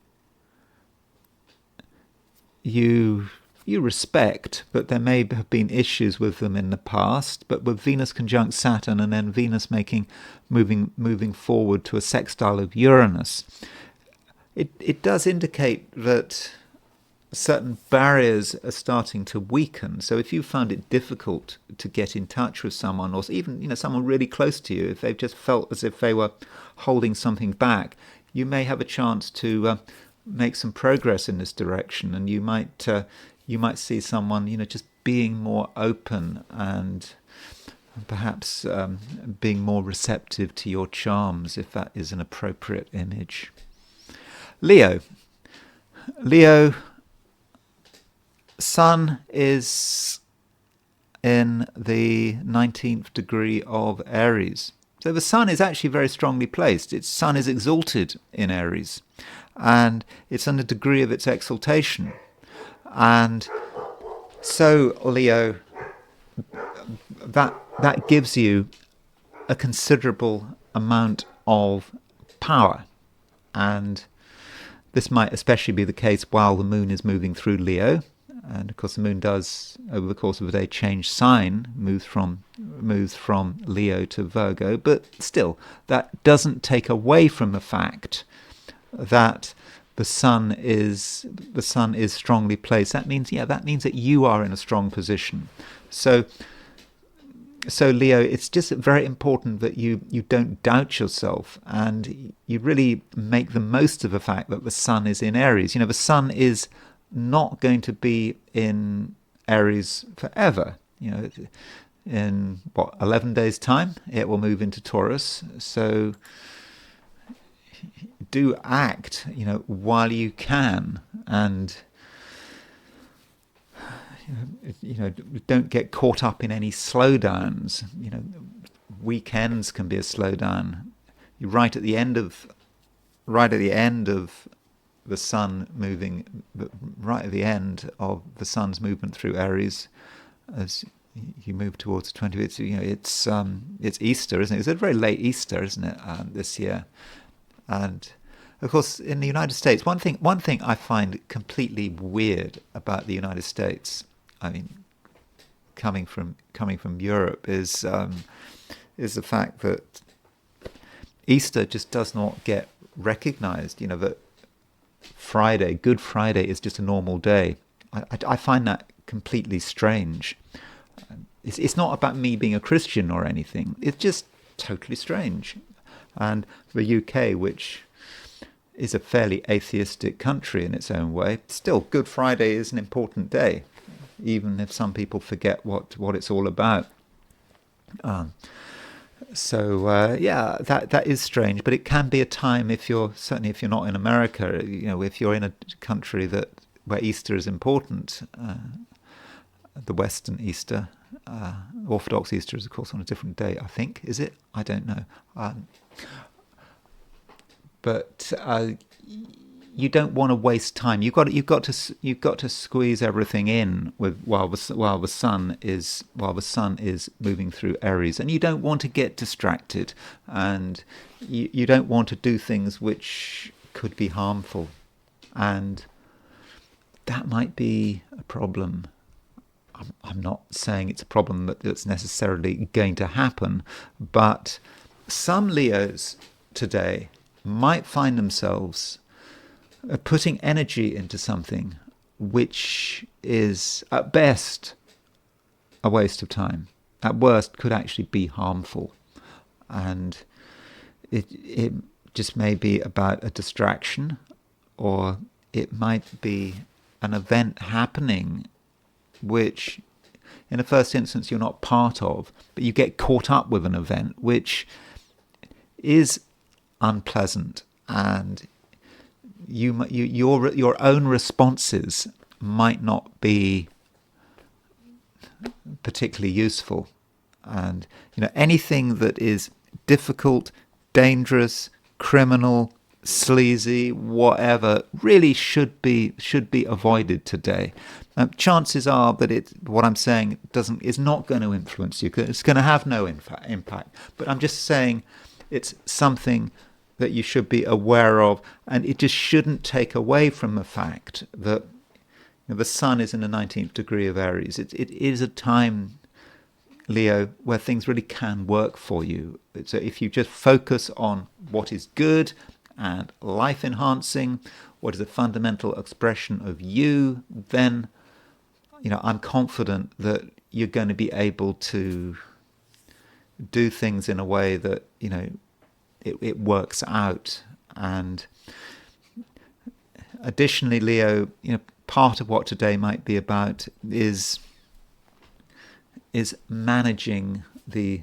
you respect, but there may have been issues with them in the past. But with Venus conjunct Saturn, and then Venus moving forward to a sextile of Uranus, it does indicate that certain barriers are starting to weaken. So if you found it difficult to get in touch with someone, or even someone really close to you, if they've just felt as if they were holding something back, you may have a chance to make some progress in this direction, and you might see someone just being more open and perhaps being more receptive to your charms, if that is an appropriate image. Leo, Sun is in the 19th degree of Aries. So the Sun is actually very strongly placed. Its Sun is exalted in Aries, and it's in the degree of its exaltation. And so, Leo, that gives you a considerable amount of power. And this might especially be the case while the moon is moving through Leo. And of course the moon does, over the course of a day, change sign, moves from Leo to Virgo, but still, that doesn't take away from the fact that the sun is strongly placed. That means that you are in a strong position. So Leo, it's just very important that you don't doubt yourself, and you really make the most of the fact that the sun is in Aries. The sun is not going to be in Aries forever. In 11 days' time, it will move into Taurus. So do act, while you can, and don't get caught up in any slowdowns. Weekends can be a slowdown. Right at the end of the sun moving, right at the end of the sun's movement through Aries, as you move towards the 20th, it's Easter, isn't it? It's a very late Easter, isn't it, this year? And of course, in the United States, one thing I find completely weird about the United States, I mean, coming from Europe, is the fact that Easter just does not get recognized. That Good Friday is just a normal day. I find that completely strange. It's not about me being a Christian or anything. It's just totally strange. And the UK, which is a fairly atheistic country in its own way, still Good Friday is an important day, even if some people forget what it's all about. That is strange, but it can be a time, if you're not in America, if you're in a country where Easter is important, the Western Easter, Orthodox Easter is of course on a different day, I think. Is it? I don't know. But you don't want to waste time. You've got to squeeze everything in while the sun is moving through Aries, and you don't want to get distracted, and you don't want to do things which could be harmful, and that might be a problem. I'm not saying it's a problem that's necessarily going to happen, but some Leos today might find themselves putting energy into something which is at best a waste of time, at worst could actually be harmful, and it just may be about a distraction, or it might be an event happening which in the first instance you're not part of, but you get caught up with an event which is unpleasant, and your own responses might not be particularly useful. And anything that is difficult, dangerous, criminal, sleazy, whatever, really should be avoided today. Chances are that what I'm saying is not going to influence you. It's going to have no impact. But I'm just saying it's something that you should be aware of, and it just shouldn't take away from the fact that the sun is in the 19th degree of Aries. It is a time, Leo, where things really can work for you. So if you just focus on what is good and life-enhancing, what is a fundamental expression of you, then I'm confident that you're going to be able to do things in a way that it works out. And additionally, Leo, part of what today might be about is managing the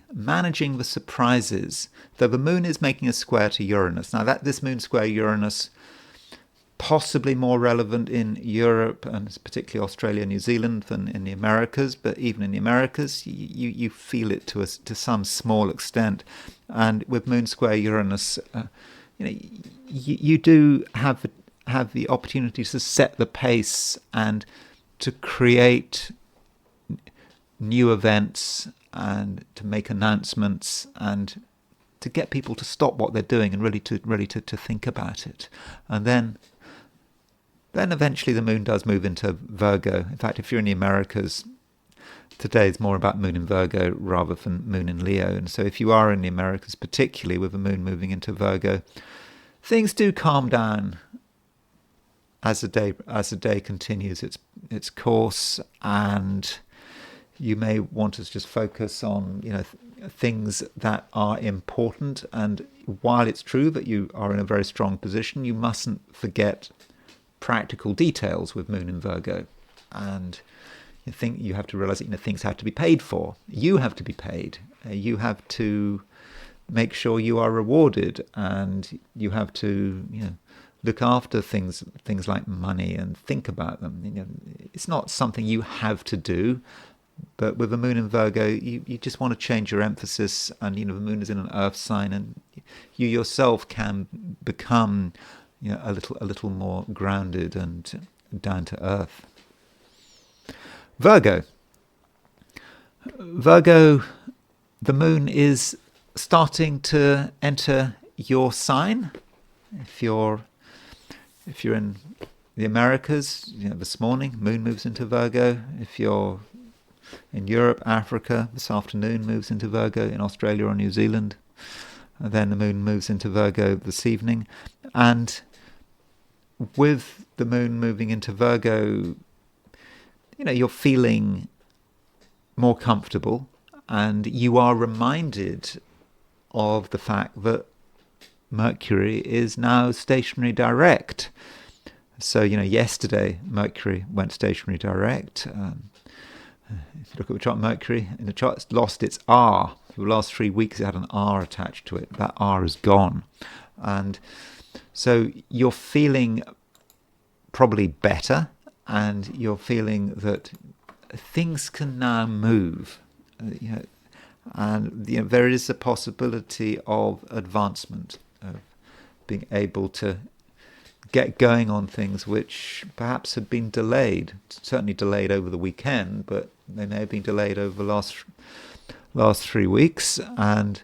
surprises. Though the moon is making a square to Uranus. Now this moon square Uranus, possibly more relevant in Europe and particularly Australia and New Zealand than in the Americas, but even in the Americas you feel it to some small extent. And with moon square Uranus, you do have the opportunity to set the pace and to create new events and to make announcements and to get people to stop what they're doing and really to think about it. And then eventually the moon does move into Virgo. In fact, if you're in the Americas, today is more about moon in Virgo rather than moon in Leo. And so if you are in the Americas, particularly with the moon moving into Virgo, things do calm down as the day continues its course, and you may want to just focus on things that are important. And while it's true that you are in a very strong position, you mustn't forget practical details with moon in Virgo. And you have to realize that things have to be paid for. You have to be paid. You have to make sure you are rewarded, and you have to look after things like money and think about them. It's not something you have to do, but with the moon in Virgo, you just want to change your emphasis, and the moon is in an earth sign, and you yourself can become a little more grounded and down to earth. Virgo, the moon is starting to enter your sign. If you're in the Americas, this morning, moon moves into Virgo. If you're in Europe, Africa, this afternoon moves into Virgo. In Australia or New Zealand, and then the moon moves into Virgo this evening. And with the moon moving into Virgo, you're feeling more comfortable, and you are reminded of the fact that Mercury is now stationary direct. So, yesterday Mercury went stationary direct. If you look at the chart, Mercury in the chart, it's lost its R. For the last 3 weeks it had an R attached to it. That R is gone. And so you're feeling probably better, and you're feeling that things can now move. And there is a possibility of advancement, of being able to get going on things which perhaps had been delayed, certainly delayed over the weekend, but they may have been delayed over the last 3 weeks. And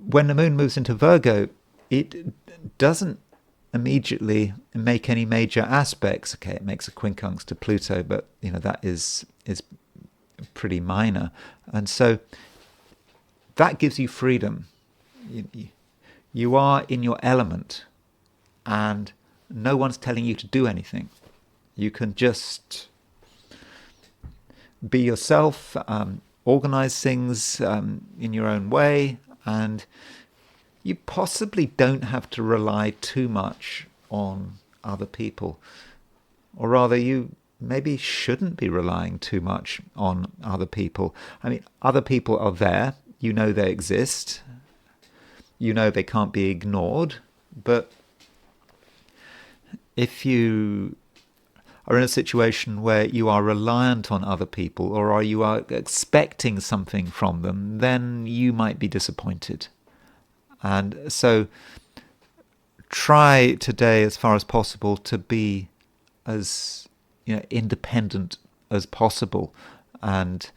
when the moon moves into Virgo, it doesn't immediately make any major aspects. Okay, it makes a quincunx to Pluto, but that is pretty minor, and so that gives you freedom. You are in your element, and no one's telling you to do anything. You can just be yourself, organize things in your own way, and you possibly don't have to rely too much on other people. Or rather, you maybe shouldn't be relying too much on other people. I mean, other people are there. You know they exist. You know they can't be ignored. But if you are in a situation where you are reliant on other people, or you are expecting something from them, then you might be disappointed. And so try today, as far as possible, to be as independent as possible, and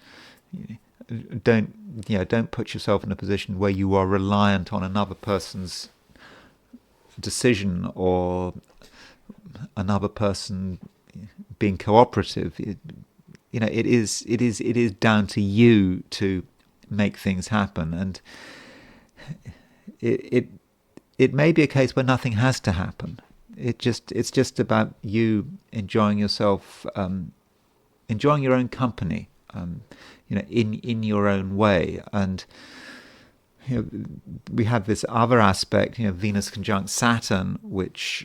don't put yourself in a position where you are reliant on another person's decision or another person being cooperative. It is down to you to make things happen, and it may be a case where nothing has to happen. It's just about you enjoying yourself, enjoying your own company, in your own way. And we have this other aspect, Venus conjunct Saturn, which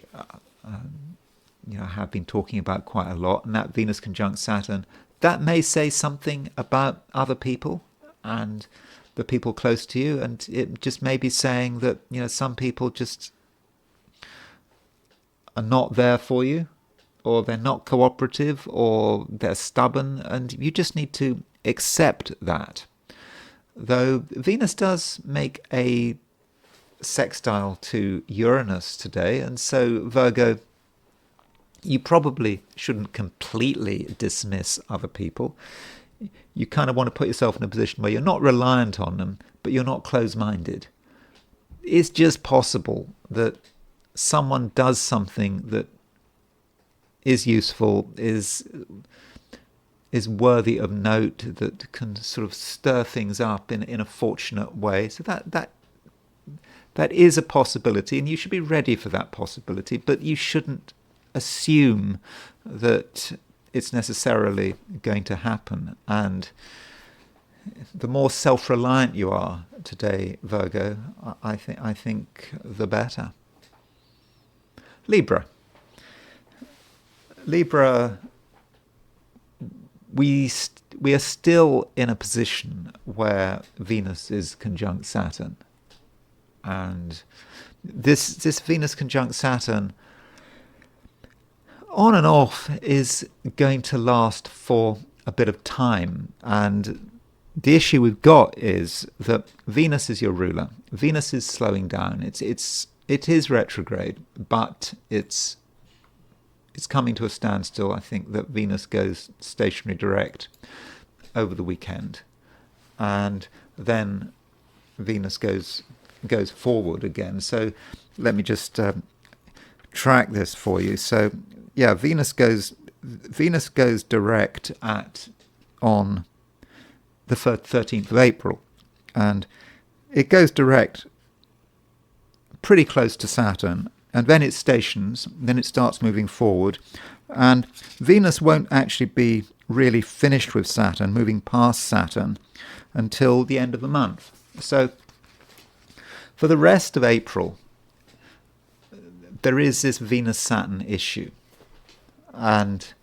I have been talking about quite a lot. And that Venus conjunct Saturn, that may say something about other people and the people close to you, and it just may be saying that some people just are not there for you, or they're not cooperative, or they're stubborn, and you just need to accept that. Though Venus does make a sextile to Uranus today, and so Virgo, you probably shouldn't completely dismiss other people. You kind of want to put yourself in a position where you're not reliant on them, but you're not close-minded. It's just possible that someone does something that is useful, is worthy of note, that can sort of stir things up in a fortunate way. So that is a possibility, and you should be ready for that possibility, but you shouldn't assume that it's necessarily going to happen. And the more self-reliant you are today, Virgo, I think the better. Libra, we are still in a position where Venus is conjunct Saturn, and this Venus conjunct Saturn, on and off, is going to last for a bit of time. And the issue we've got is that Venus is your ruler. Venus is slowing down. It is retrograde, but it's coming to a standstill. I think that Venus goes stationary direct over the weekend, and then Venus goes forward again. So let me just track this for you. So yeah, Venus goes direct on the 13th of April, and it goes direct pretty close to Saturn, and then it stations, then it starts moving forward, and Venus won't actually be really finished with Saturn, moving past Saturn, until the end of the month. So for the rest of April, there is this Venus-Saturn issue. And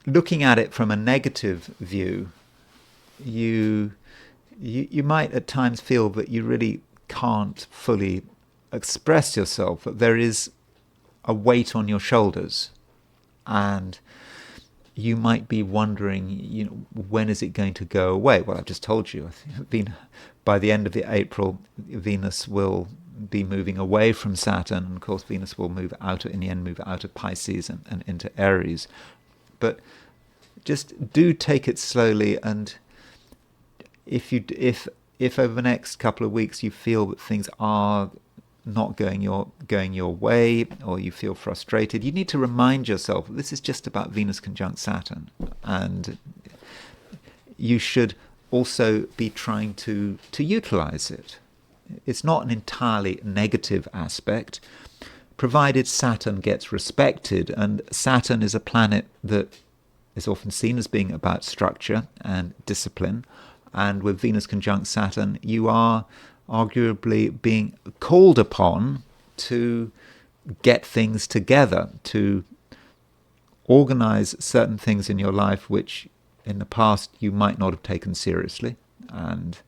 looking at it from a negative view, you might at times feel that you really can't fully express yourself, that there is a weight on your shoulders, and you might be wondering, when is it going to go away? Well, I've just told you, I think by the end of April, Venus will be moving away from Saturn, and of course Venus will move out of Pisces and into Aries. But just do take it slowly, and if over the next couple of weeks you feel that things are not going your way, or you feel frustrated, you need to remind yourself this is just about Venus conjunct Saturn, and you should also be trying to utilize it. It's not an entirely negative aspect, provided Saturn gets respected. And Saturn is a planet that is often seen as being about structure and discipline. And with Venus conjunct Saturn, you are arguably being called upon to get things together, to organize certain things in your life which in the past you might not have taken seriously. And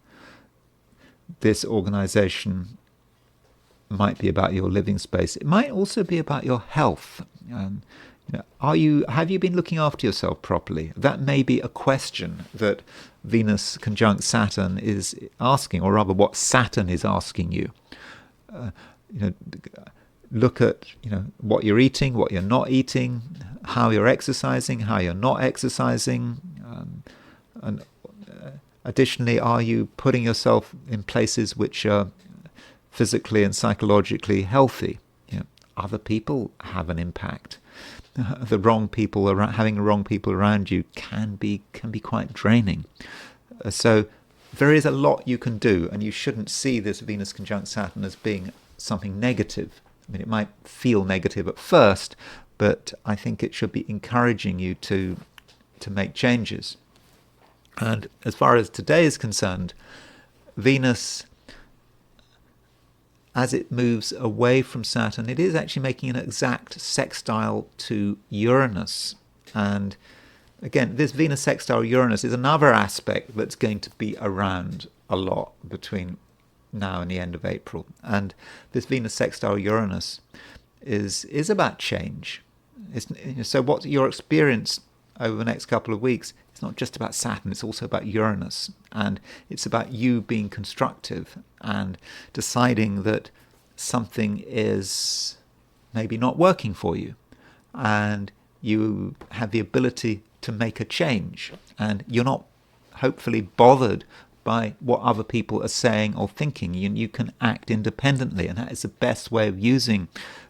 this organization might be about your living space. It might also be about your health. Have you been looking after yourself properly? That may be a question that Venus conjunct Saturn is asking, or rather what Saturn is asking you. Look at what you're eating, what you're not eating, how you're exercising, how you're not exercising, and additionally, are you putting yourself in places which are physically and psychologically healthy? Other people have an impact. Having the wrong people around you can be quite draining. So there is a lot you can do, and you shouldn't see this Venus conjunct Saturn as being something negative. I mean, it might feel negative at first, but I think it should be encouraging you to make changes. And as far as today is concerned, Venus, as it moves away from Saturn, it is actually making an exact sextile to Uranus. And again, this Venus sextile Uranus is another aspect that's going to be around a lot between now and the end of April. And this Venus sextile Uranus is about change. So what your experience over the next couple of weeks, it's not just about Saturn, it's also about Uranus. And it's about you being constructive and deciding that something is maybe not working for you. And you have the ability to make a change. And you're not hopefully bothered by what other people are saying or thinking. You can act independently. And that is the best way of using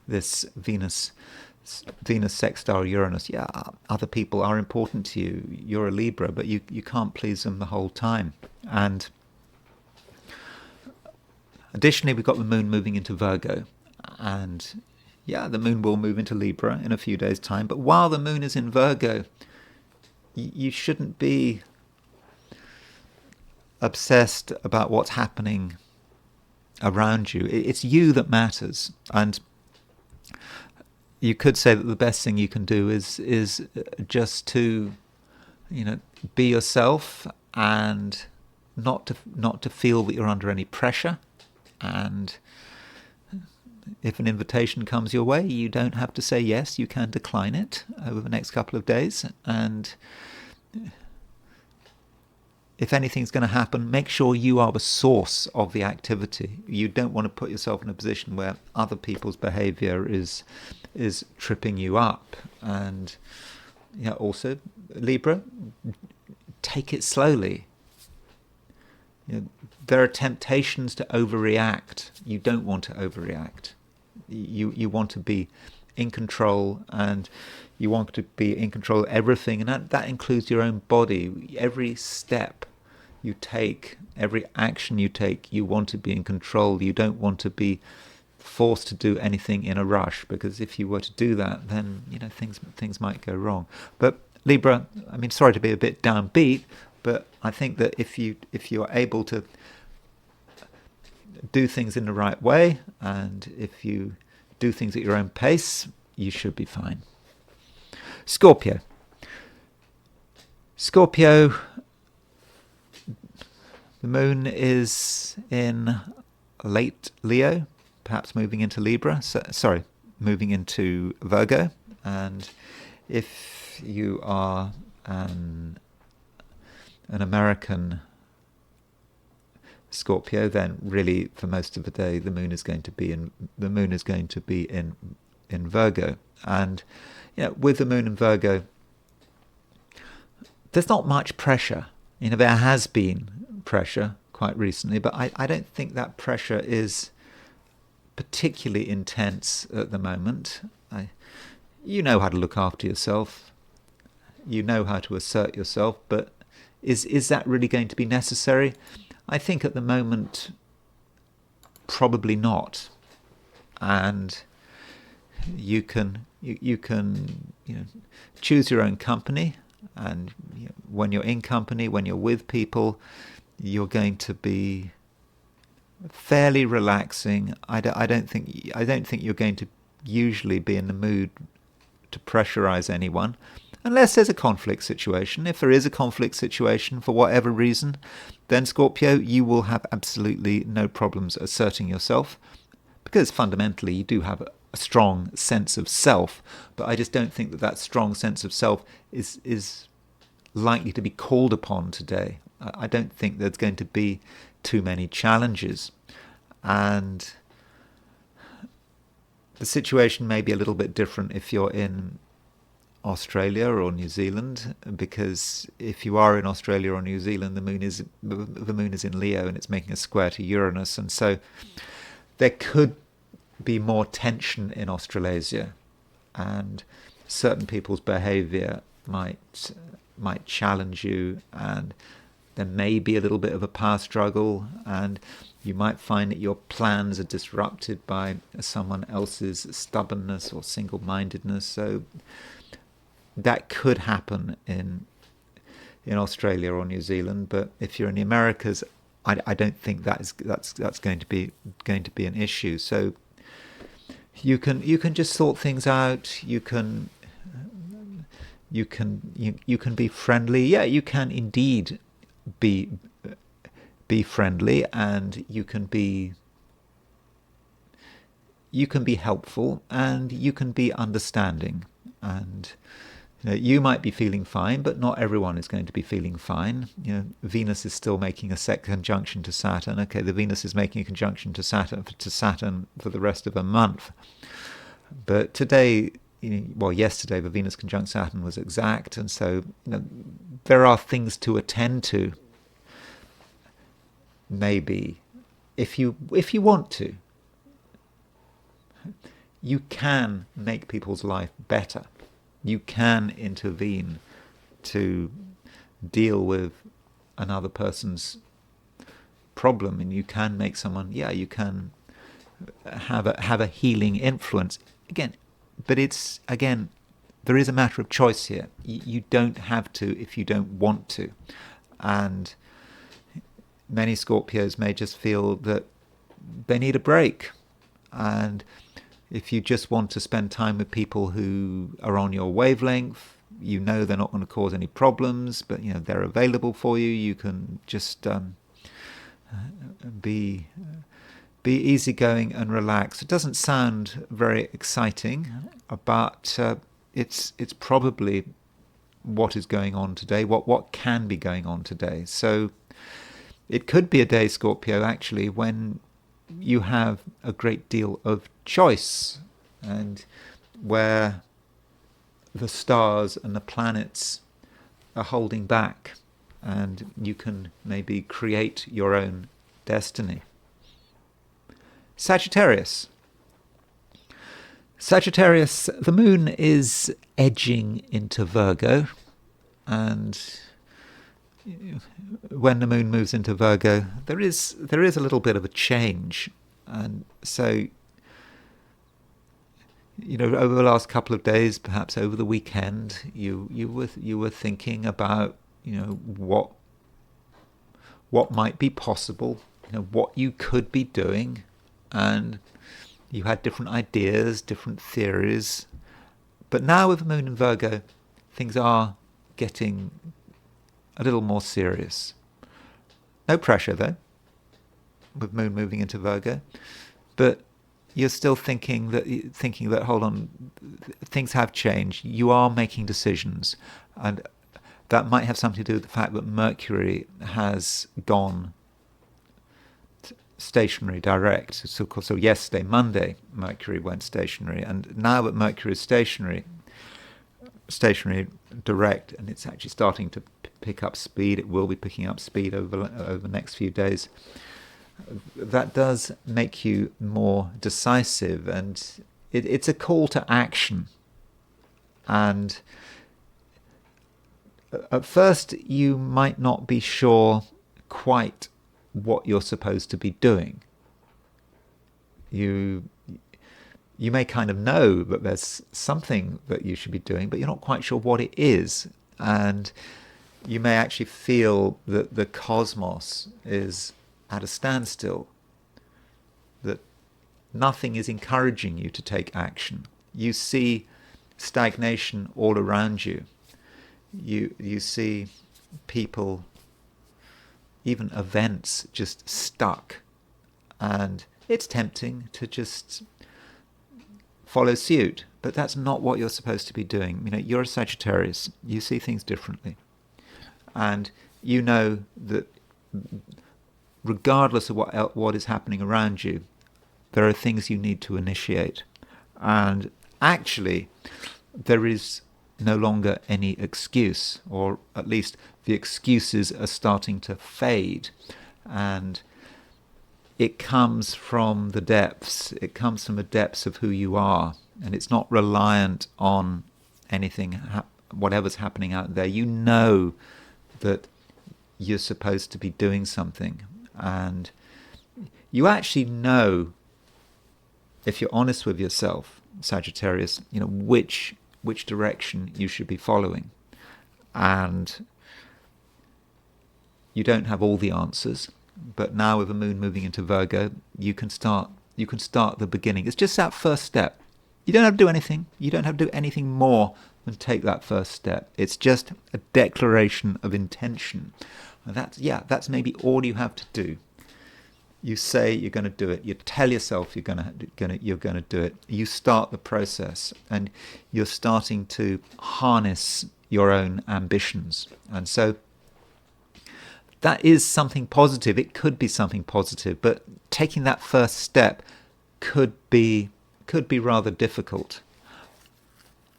this Venus sextile Uranus. Yeah, other people are important to you. You're a Libra, but you can't please them the whole time. And additionally, we've got the moon moving into Virgo. And yeah, the moon will move into Libra in a few days' time. But while the moon is in Virgo, you shouldn't be obsessed about what's happening around you. It's you that matters. And you could say that the best thing you can do is just to, be yourself and not to feel that you're under any pressure. And if an invitation comes your way, you don't have to say yes. You can decline it over the next couple of days. And if anything's going to happen, make sure you are the source of the activity. You don't want to put yourself in a position where other people's behavior is tripping you up. And also, Libra, take it slowly. There are temptations to overreact. You don't want to overreact. You want to be in control, and you want to be in control of everything, and that includes your own body. Every step you take, every action you take, you want to be in control. You don't want to be forced to do anything in a rush, because if you were to do that, then things might go wrong. But Libra, I mean, sorry to be a bit downbeat, but I think that if you are able to do things in the right way, and if you do things at your own pace, you should be fine. Scorpio, the moon is in late Leo, perhaps moving into Libra. Moving into Virgo. And if you are an American Scorpio, then really for most of the day the moon is going to be in Virgo. And with the moon in Virgo, there's not much pressure. There has been pressure quite recently, but I don't think that pressure is particularly intense at the moment. You know how to look after yourself. You know how to assert yourself, but is that really going to be necessary? I think at the moment, probably not. And you can choose your own company, and when you're in company, when you're with people, you're going to be fairly relaxing. I don't think you're going to usually be in the mood to pressurize anyone, unless there's a conflict situation. If there is a conflict situation for whatever reason, then Scorpio, you will have absolutely no problems asserting yourself, because fundamentally you do have a strong sense of self. But I just don't think that strong sense of self is likely to be called upon today. I don't think there's going to be too many challenges, and the situation may be a little bit different if you're in Australia or New Zealand, because if you are in Australia or New Zealand, the moon is in Leo and it's making a square to Uranus, and so there could be more tension in Australasia, and certain people's behaviour might challenge you, and there may be a little bit of a power struggle, and you might find that your plans are disrupted by someone else's stubbornness or single-mindedness. So that could happen in Australia or New Zealand. But if you're in the Americas, I don't think that's going to be an issue. So you can just sort things out. You can be friendly. Yeah, you can indeed be friendly, and you can be helpful, and you can be understanding, and you might be feeling fine, but not everyone is going to be feeling fine. Venus is still making a conjunction to Saturn. Okay, the Venus is making a conjunction to Saturn for the rest of a month, but today, yesterday, the Venus conjunct Saturn was exact, and so there are things to attend to. Maybe, if you want to, you can make people's life better. You can intervene to deal with another person's problem, and you can make someone. Yeah, you can have a healing influence again. But there is a matter of choice here. You don't have to if you don't want to, and many Scorpios may just feel that they need a break. And if you just want to spend time with people who are on your wavelength, they're not going to cause any problems, but they're available for you. You can just be easygoing and relaxed. It doesn't sound very exciting, but it's probably what is going on today, what can be going on today. So it could be a day, Scorpio, actually, when you have a great deal of choice, and where the stars and the planets are holding back, and you can maybe create your own destiny. Sagittarius. The moon is edging into Virgo, and when the moon moves into Virgo, there is a little bit of a change, and so over the last couple of days, perhaps over the weekend, you were thinking about what might be possible, what you could be doing, and you had different ideas, different theories. But now with the moon in Virgo, things are getting a little more serious. No pressure though, with moon moving into Virgo, but you're still thinking that hold on, things have changed. You are making decisions, and that might have something to do with the fact that Mercury has gone stationary direct. So yesterday, Monday, Mercury went stationary, and now that Mercury is stationary direct, and it's actually starting to pick up speed. It will be picking up speed over the next few days. that does make you more decisive, and it's a call to action. And at first you might not be sure quite what you're supposed to be doing. You may kind of know that there's something that you should be doing, but you're not quite sure what it is. And you may actually feel that the cosmos is at a standstill, that nothing is encouraging you to take action. You see stagnation all around you. You see people, even events, just stuck. And it's tempting to just follow suit, but that's not what you're supposed to be doing. You're a Sagittarius. You see things differently. And you know that regardless of what is happening around you, there are things you need to initiate. And actually, there is no longer any excuse, or at least the excuses are starting to fade. And it comes from the depths. It comes from the depths of who you are. And it's not reliant on anything, whatever's happening out there. You know that you're supposed to be doing something. And you actually know, if you're honest with yourself, Sagittarius, which direction you should be following. And you don't have all the answers, but now with the moon moving into Virgo, you can start the beginning. It's just that first step. You don't have to do anything. You don't have to do anything more than take that first step. It's just a declaration of intention. And that's maybe all you have to do. You say you're going to do it. You tell yourself you're going to do it. You start the process, and you're starting to harness your own ambitions. And so that is something positive. It could be something positive, but taking that first step could be rather difficult.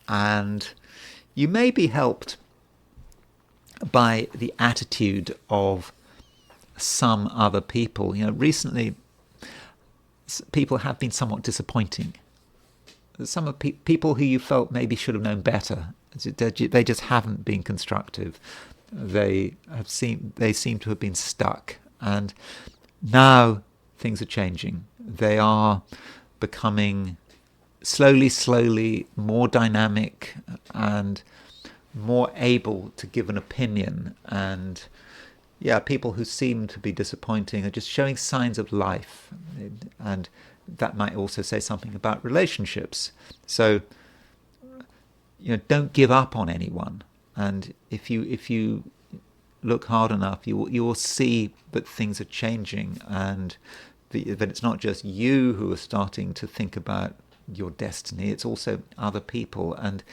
And you may be helped by the attitude of some other people. Recently people have been somewhat disappointing. Some of people who you felt maybe should have known better. They just haven't been constructive. They seem to have been stuck. And now things are changing. They are becoming slowly more dynamic and more able to give an opinion. And people who seem to be disappointing are just showing signs of life. And that might also say something about relationships. So, don't give up on anyone. And if you look hard enough, you will see that things are changing, and that it's not just you who are starting to think about your destiny, it's also other people. And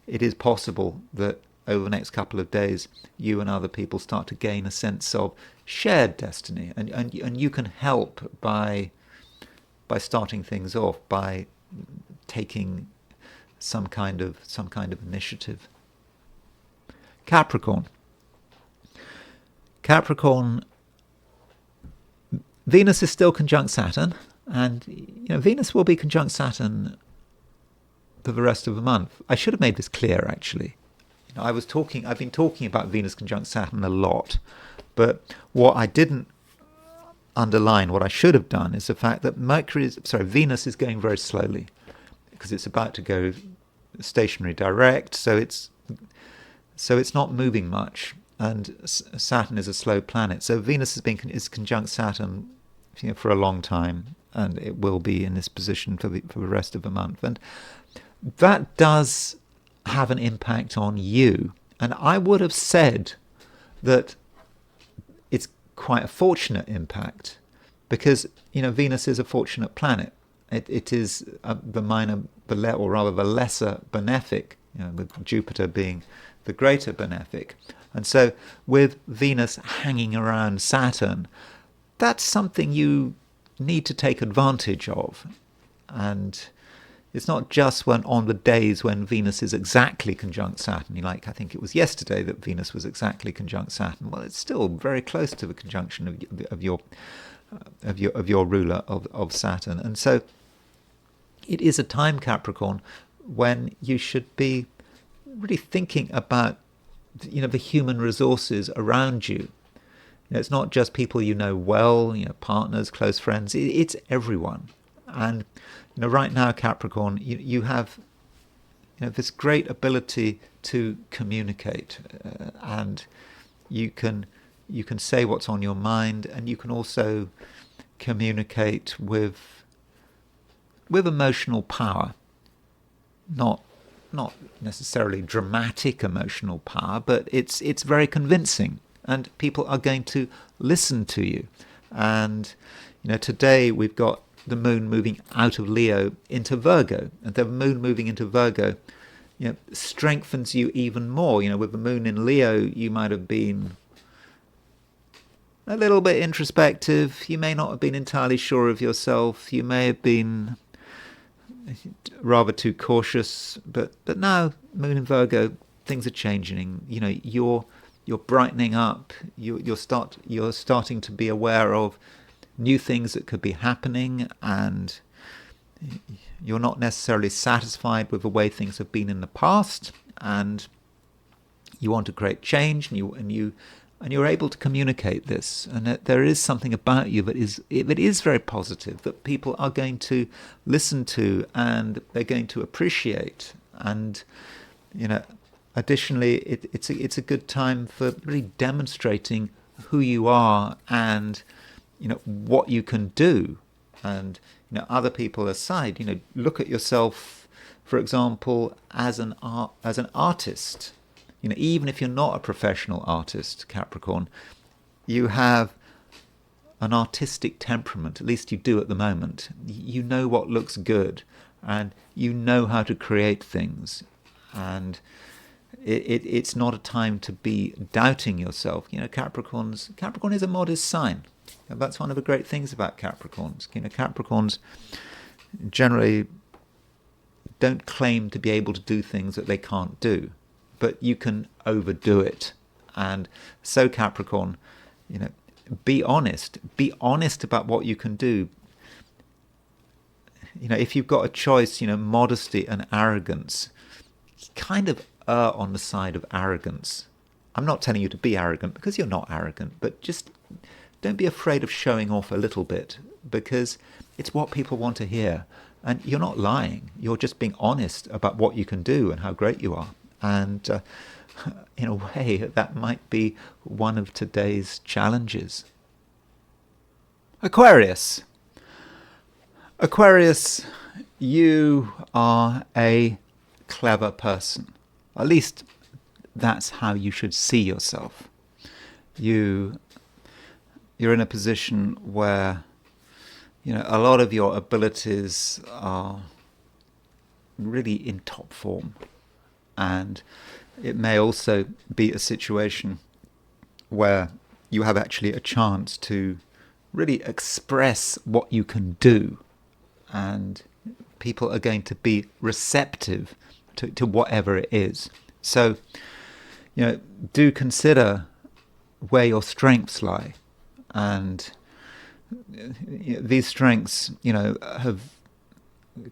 it is possible that over the next couple of days, you and other people start to gain a sense of shared destiny, and you can help by starting things off, by taking some kind of initiative. Capricorn, Venus is still conjunct Saturn, and Venus will be conjunct Saturn for the rest of the month. I should have made this clear, actually. I've been talking about Venus conjunct Saturn a lot, but what I didn't underline, what I should have done, is the fact that Venus is going very slowly, because it's about to go stationary direct, so it's not moving much, and Saturn is a slow planet. So Venus is conjunct Saturn, for a long time, and it will be in this position for the rest of the month, and that does have an impact on you. And I would have said that it's quite a fortunate impact, because Venus is a fortunate planet. It is the lesser benefic, with Jupiter being the greater benefic. And so with Venus hanging around Saturn, that's something you need to take advantage of. And it's not just on the days when Venus is exactly conjunct Saturn. I think it was yesterday that Venus was exactly conjunct Saturn. Well, it's still very close to the conjunction of your of your ruler of Saturn. And so it is a time, Capricorn, when you should be really thinking about the human resources around you. It's not just people you know well, partners, close friends. It's everyone. And right now, Capricorn, you have this great ability to communicate, and you can say what's on your mind, and you can also communicate with emotional power, not necessarily dramatic emotional power, but it's very convincing, and people are going to listen to you. And today we've got the moon moving out of Leo into Virgo, and the moon moving into Virgo strengthens you even more. With the moon in Leo, you might have been a little bit introspective. You may not have been entirely sure of yourself. You may have been rather too cautious, but now moon in Virgo, things are changing. You're brightening up. You're starting to be aware of new things that could be happening, and you're not necessarily satisfied with the way things have been in the past, and you want to create change, and you're able to communicate this, and that there is something about you that is very positive, that people are going to listen to, and they're going to appreciate. And additionally, it's a good time for really demonstrating who you are and what you can do. And other people aside, look at yourself, for example, as an artist. Even if you're not a professional artist, Capricorn, you have an artistic temperament. At least you do at the moment. You know what looks good, and you know how to create things. And it's not a time to be doubting yourself. Capricorn is a modest sign. And that's one of the great things about Capricorns. Capricorns generally don't claim to be able to do things that they can't do, but you can overdo it. And so, Capricorn, be honest. Be honest about what you can do. If you've got a choice, modesty and arrogance, kind of err on the side of arrogance. I'm not telling you to be arrogant, because you're not arrogant, but just don't be afraid of showing off a little bit, because it's what people want to hear. And you're not lying. You're just being honest about what you can do and how great you are. And in a way, that might be one of today's challenges. Aquarius. Aquarius, you are a clever person. At least that's how you should see yourself. You're in a position where a lot of your abilities are really in top form, and it may also be a situation where you have actually a chance to really express what you can do, and people are going to be receptive to whatever it is. So, do consider where your strengths lie, and these strengths, have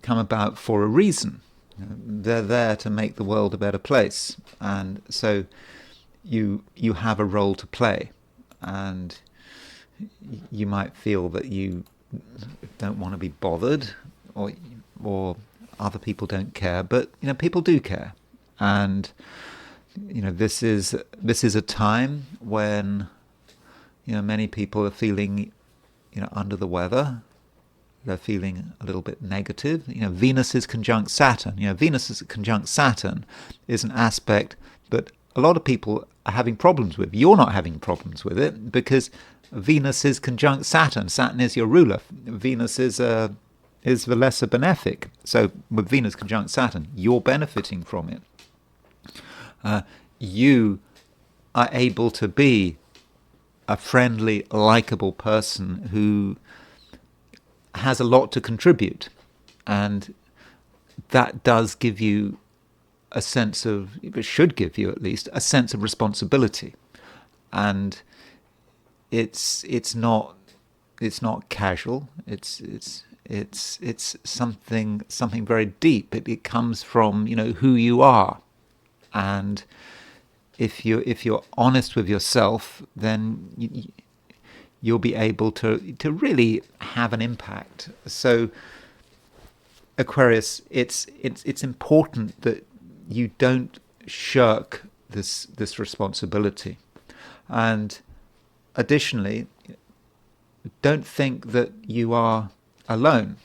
come about for a reason. They're there to make the world a better place, and so you have a role to play, and you might feel that you don't want to be bothered, or other people don't care, but people do care. And this is a time when many people are feeling under the weather. They're feeling a little bit negative. Venus is conjunct Saturn. Venus is conjunct Saturn is an aspect that a lot of people are having problems with. You're not having problems with it because Venus is conjunct Saturn. Saturn is your ruler. Venus is the lesser benefic. So with Venus conjunct Saturn, you're benefiting from it. You are able to be a friendly, likable person who has a lot to contribute, and that does give you a sense of, it should give you at least a sense of responsibility. And it's not not casual. It's something very deep. It comes from, who you are, and if you're honest with yourself, then you'll be able to really have an impact. So Aquarius, it's important that you don't shirk this responsibility, and additionally, don't think that you are alone.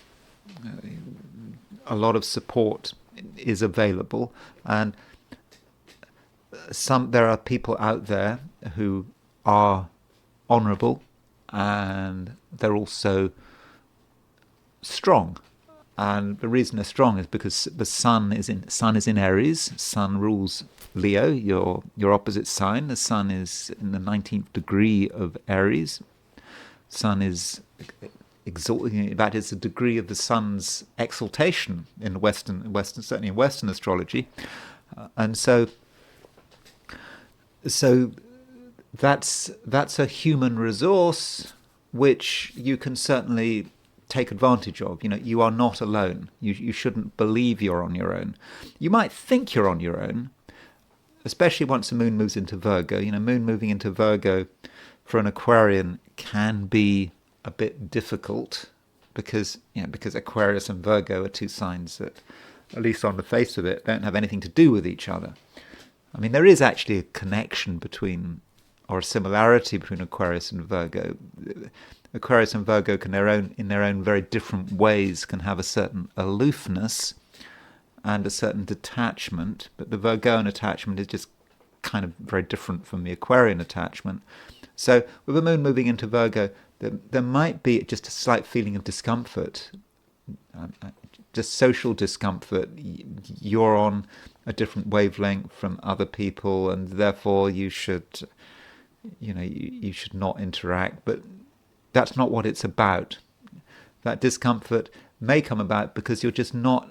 A lot of support is available, and there are people out there who are honourable, and they're also strong. And the reason they're strong is because the sun is in Aries. Sun rules Leo, your opposite sign. The sun is in the 19th degree of Aries. Sun is exalting. That is the degree of the sun's exaltation in Western, certainly in Western astrology, and so that's a human resource which you can certainly take advantage of. You are not alone. You shouldn't believe you're on your own. You might think you're on your own, especially once the moon moves into Virgo. Moon moving into Virgo for an Aquarian can be a bit difficult because Aquarius and Virgo are two signs that, at least on the face of it, don't have anything to do with each other. I mean, there is actually a connection or a similarity between Aquarius and Virgo. Aquarius and Virgo can, in their own very different ways, can have a certain aloofness and a certain detachment, but the Virgoan attachment is just kind of very different from the Aquarian attachment. So with the moon moving into Virgo, there might be just a slight feeling of discomfort, just social discomfort. You're on a different wavelength from other people, and therefore you should not interact. But that's not what it's about. That discomfort may come about because you're just not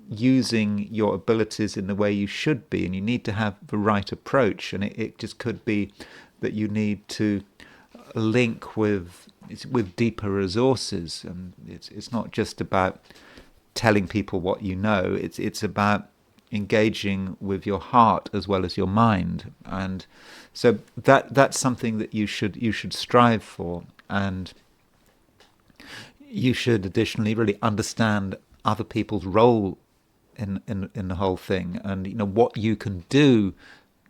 using your abilities in the way you should be, and you need to have the right approach. And it just could be that you need to link with deeper resources, and it's not just about telling people what you know. It's about engaging with your heart as well as your mind, and so that's something that you should strive for, and you should additionally really understand other people's role in the whole thing, and what you can do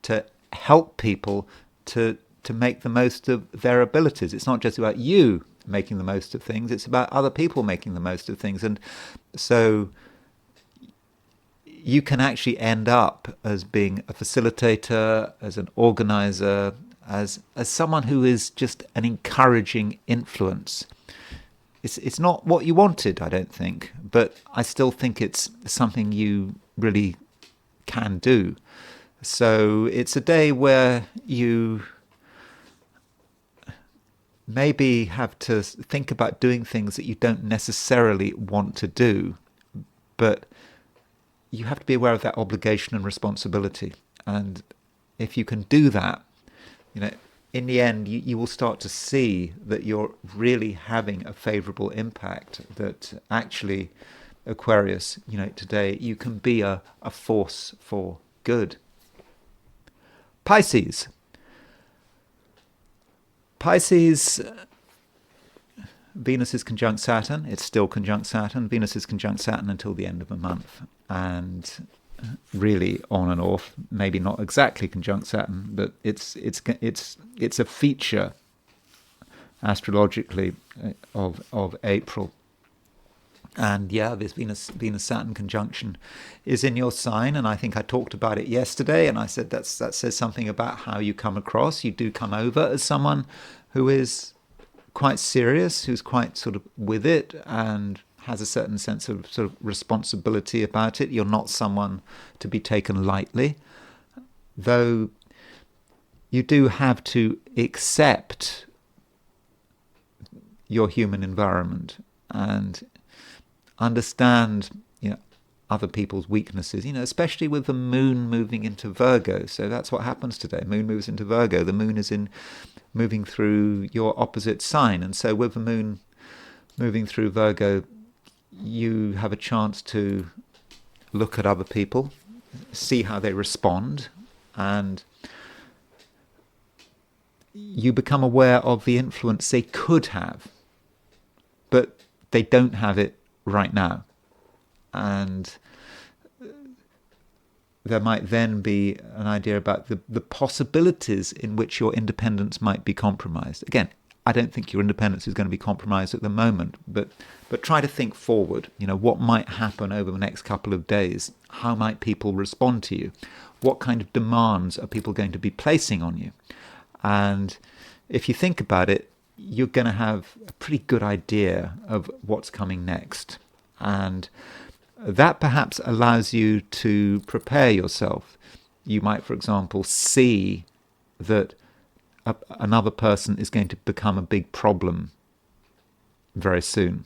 to help people to make the most of their abilities. It's not just about you making the most of things, it's about other people making the most of things. And so you can actually end up as being a facilitator, as an organizer, as someone who is just an encouraging influence. It's not what you wanted, I don't think, but I still think it's something you really can do. So it's a day where you maybe have to think about doing things that you don't necessarily want to do, but you have to be aware of that obligation and responsibility. And if you can do that, in the end, you will start to see that you're really having a favorable impact, that actually, Aquarius, today you can be a force for good. Pisces, Venus is conjunct Saturn. It's still conjunct Saturn. Venus is conjunct Saturn until the end of the month, and really on and off. Maybe not exactly conjunct Saturn, but it's a feature astrologically of April. And this Venus-Saturn conjunction is in your sign, and I think I talked about it yesterday, and I said that says something about how you come across. You do come over as someone who is quite serious, who's quite sort of with it, and has a certain sense of sort of responsibility about it. You're not someone to be taken lightly, though you do have to accept your human environment and understand other people's weaknesses, especially with the moon moving into Virgo. So that's what happens today. Moon moves into Virgo. The moon is in moving through your opposite sign. And so with the moon moving through Virgo, you have a chance to look at other people, see how they respond, and you become aware of the influence they could have, but they don't have it right now. And there might then be an idea about the possibilities in which your independence might be compromised. Again, I don't think your independence is going to be compromised at the moment, but try to think forward. What might happen over the next couple of days? How might people respond to you? What kind of demands are people going to be placing on you? And if you think about it, you're going to have a pretty good idea of what's coming next. And that perhaps allows you to prepare yourself. You might, for example, see that another person is going to become a big problem very soon.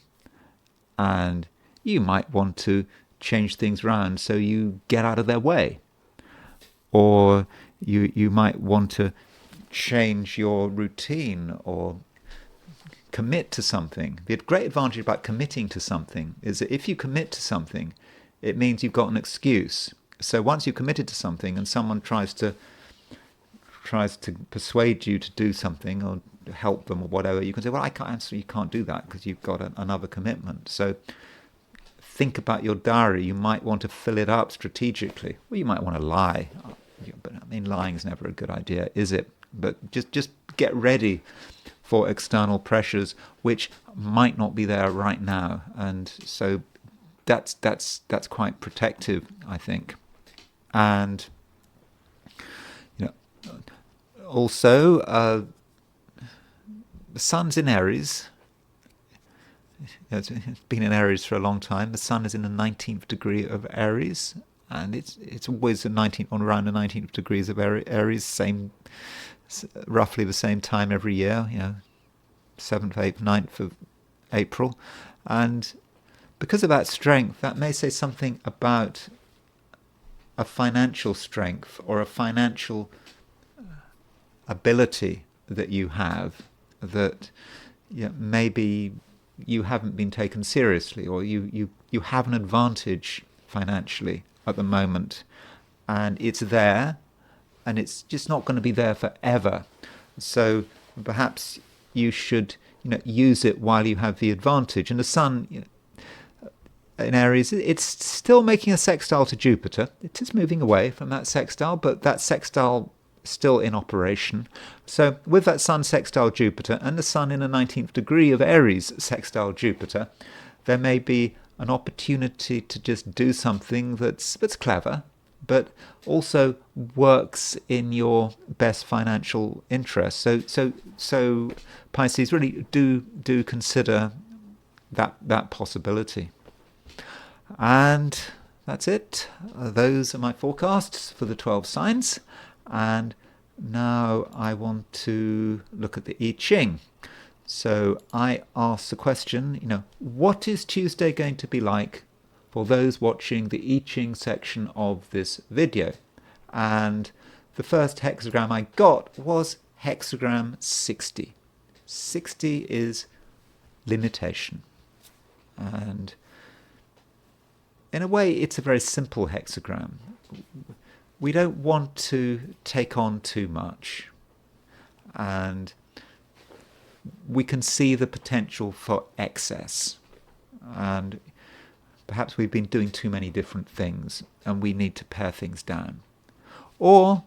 And you might want to change things around so you get out of their way. Or you might want to change your routine or commit to something. The great advantage about committing to something is that if you commit to something, it means you've got an excuse. So once you've committed to something and someone tries to persuade you to do something or help them or whatever, you can say, well, you can't do that because you've got another commitment. So think about your diary. You might want to fill it up strategically. Well, you might want to lie. But lying is never a good idea, is it? But just get ready for external pressures which might not be there right now, and so that's quite protective, I think. And also the sun's in Aries. It's been in Aries for a long time. The sun is in the 19th degree of Aries, and it's always around the 19th degrees of Aries, roughly the same time every year, 7th, 8th, 9th of April. And because of that strength, that may say something about a financial strength or a financial ability that you have that maybe you haven't been taken seriously, or you have an advantage financially at the moment, and it's there, and it's just not going to be there forever. So perhaps you should use it while you have the advantage. And the sun in Aries, it's still making a sextile to Jupiter. It is moving away from that sextile, but that sextile is still in operation. So with that sun sextile Jupiter and the sun in the 19th degree of Aries sextile Jupiter, there may be an opportunity to just do something that's clever, but also works in your best financial interest. So Pisces, really do consider that possibility. And that's it. Those are my forecasts for the 12 signs. And now I want to look at the I Ching. So I asked the question, what is Tuesday going to be like for those watching the I Ching section of this video? And the first hexagram I got was hexagram 60. 60 is limitation. And in a way, it's a very simple hexagram. We don't want to take on too much. And we can see the potential for excess. And perhaps we've been doing too many different things and we need to pare things down. Or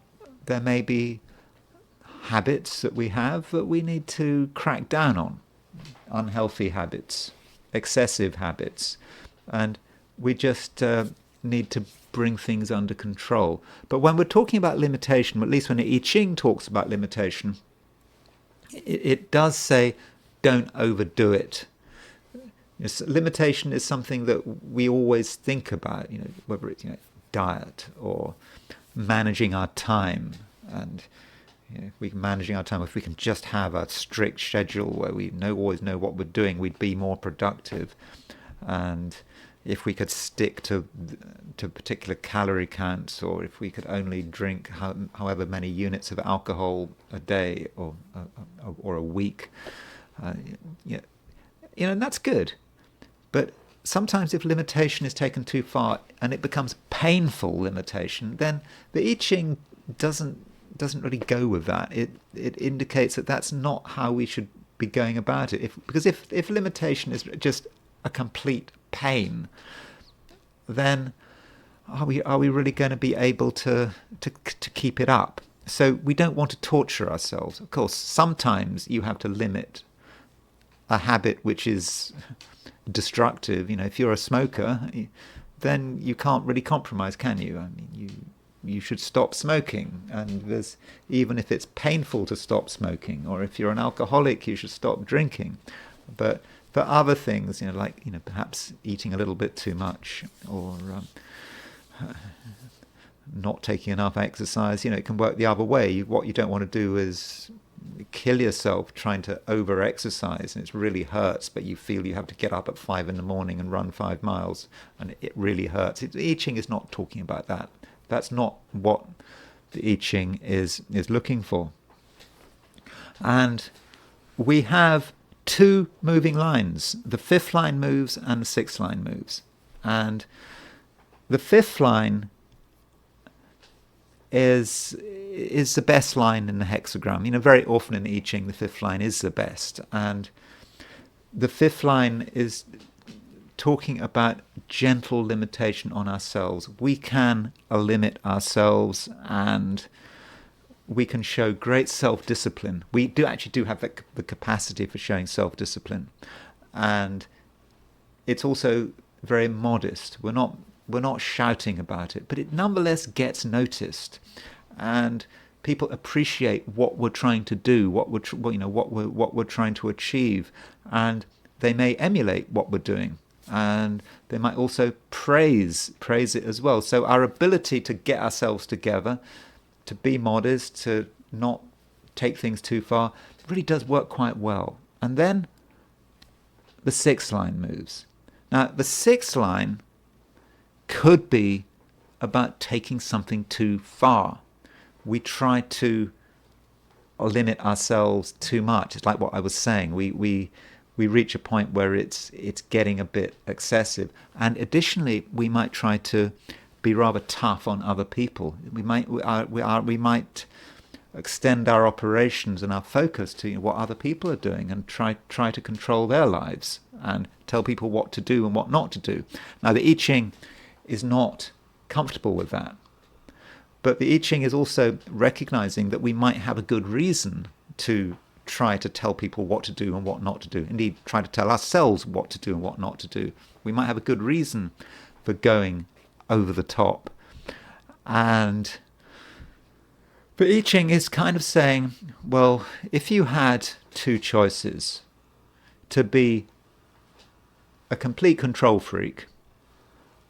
there may be habits that we have that we need to crack down on. Unhealthy habits, excessive habits. And we just need to bring things under control. But when we're talking about limitation, or at least when the I Ching talks about limitation, it does say don't overdo it. Limitation is something that we always think about, whether it's diet or managing our time. And if we're managing our time, if we can just have a strict schedule where we always know what we're doing, we'd be more productive. And if we could stick to particular calorie counts, or if we could only drink however many units of alcohol a day or a week, yeah, and that's good. But sometimes if limitation is taken too far and it becomes painful limitation, then the I Ching doesn't really go with that. It indicates that that's not how we should be going about it. Because if limitation is just a complete pain, then are we really going to be able to keep it up? So we don't want to torture ourselves. Of course, sometimes you have to limit a habit which is destructive. If you're a smoker, then you can't really compromise, can you? I mean, you should stop smoking, and even if it's painful to stop smoking, or if you're an alcoholic, you should stop drinking. But for other things, like perhaps eating a little bit too much, or not taking enough exercise, it can work the other way. What you don't want to do is kill yourself trying to over exercise, and it really hurts, but you feel you have to get up at 5 a.m. and run 5 miles, and it really hurts. I Ching is not talking about that. That's not what the I Ching is looking for. And we have 2 moving lines. The 5th line moves and the 6th line moves. And the 5th line is the best line in the hexagram. Very often in the I Ching, the 5th line is the best. And the 5th line is talking about gentle limitation on ourselves. We can limit ourselves, and we can show great self-discipline. We do have the capacity for showing self-discipline, and it's also very modest. We're not shouting about it, but it nonetheless gets noticed, and people appreciate what we're trying to do, what we're trying to achieve, and they may emulate what we're doing, and they might also praise it as well. So our ability to get ourselves together, to be modest, to not take things too far, really does work quite well. And then the 6th line moves. Now, the 6th line could be about taking something too far. We try to limit ourselves too much. It's like what I was saying. We reach a point where it's getting a bit excessive. And additionally, we might try to be rather tough on other people. We might extend our operations and our focus to what other people are doing, and try to control their lives and tell people what to do and what not to do. Now, the I Ching is not comfortable with that. But the I Ching is also recognizing that we might have a good reason to try to tell people what to do and what not to do. Indeed, try to tell ourselves what to do and what not to do. We might have a good reason for going over the top. And the I Ching is kind of saying, well, if you had 2 choices, to be a complete control freak,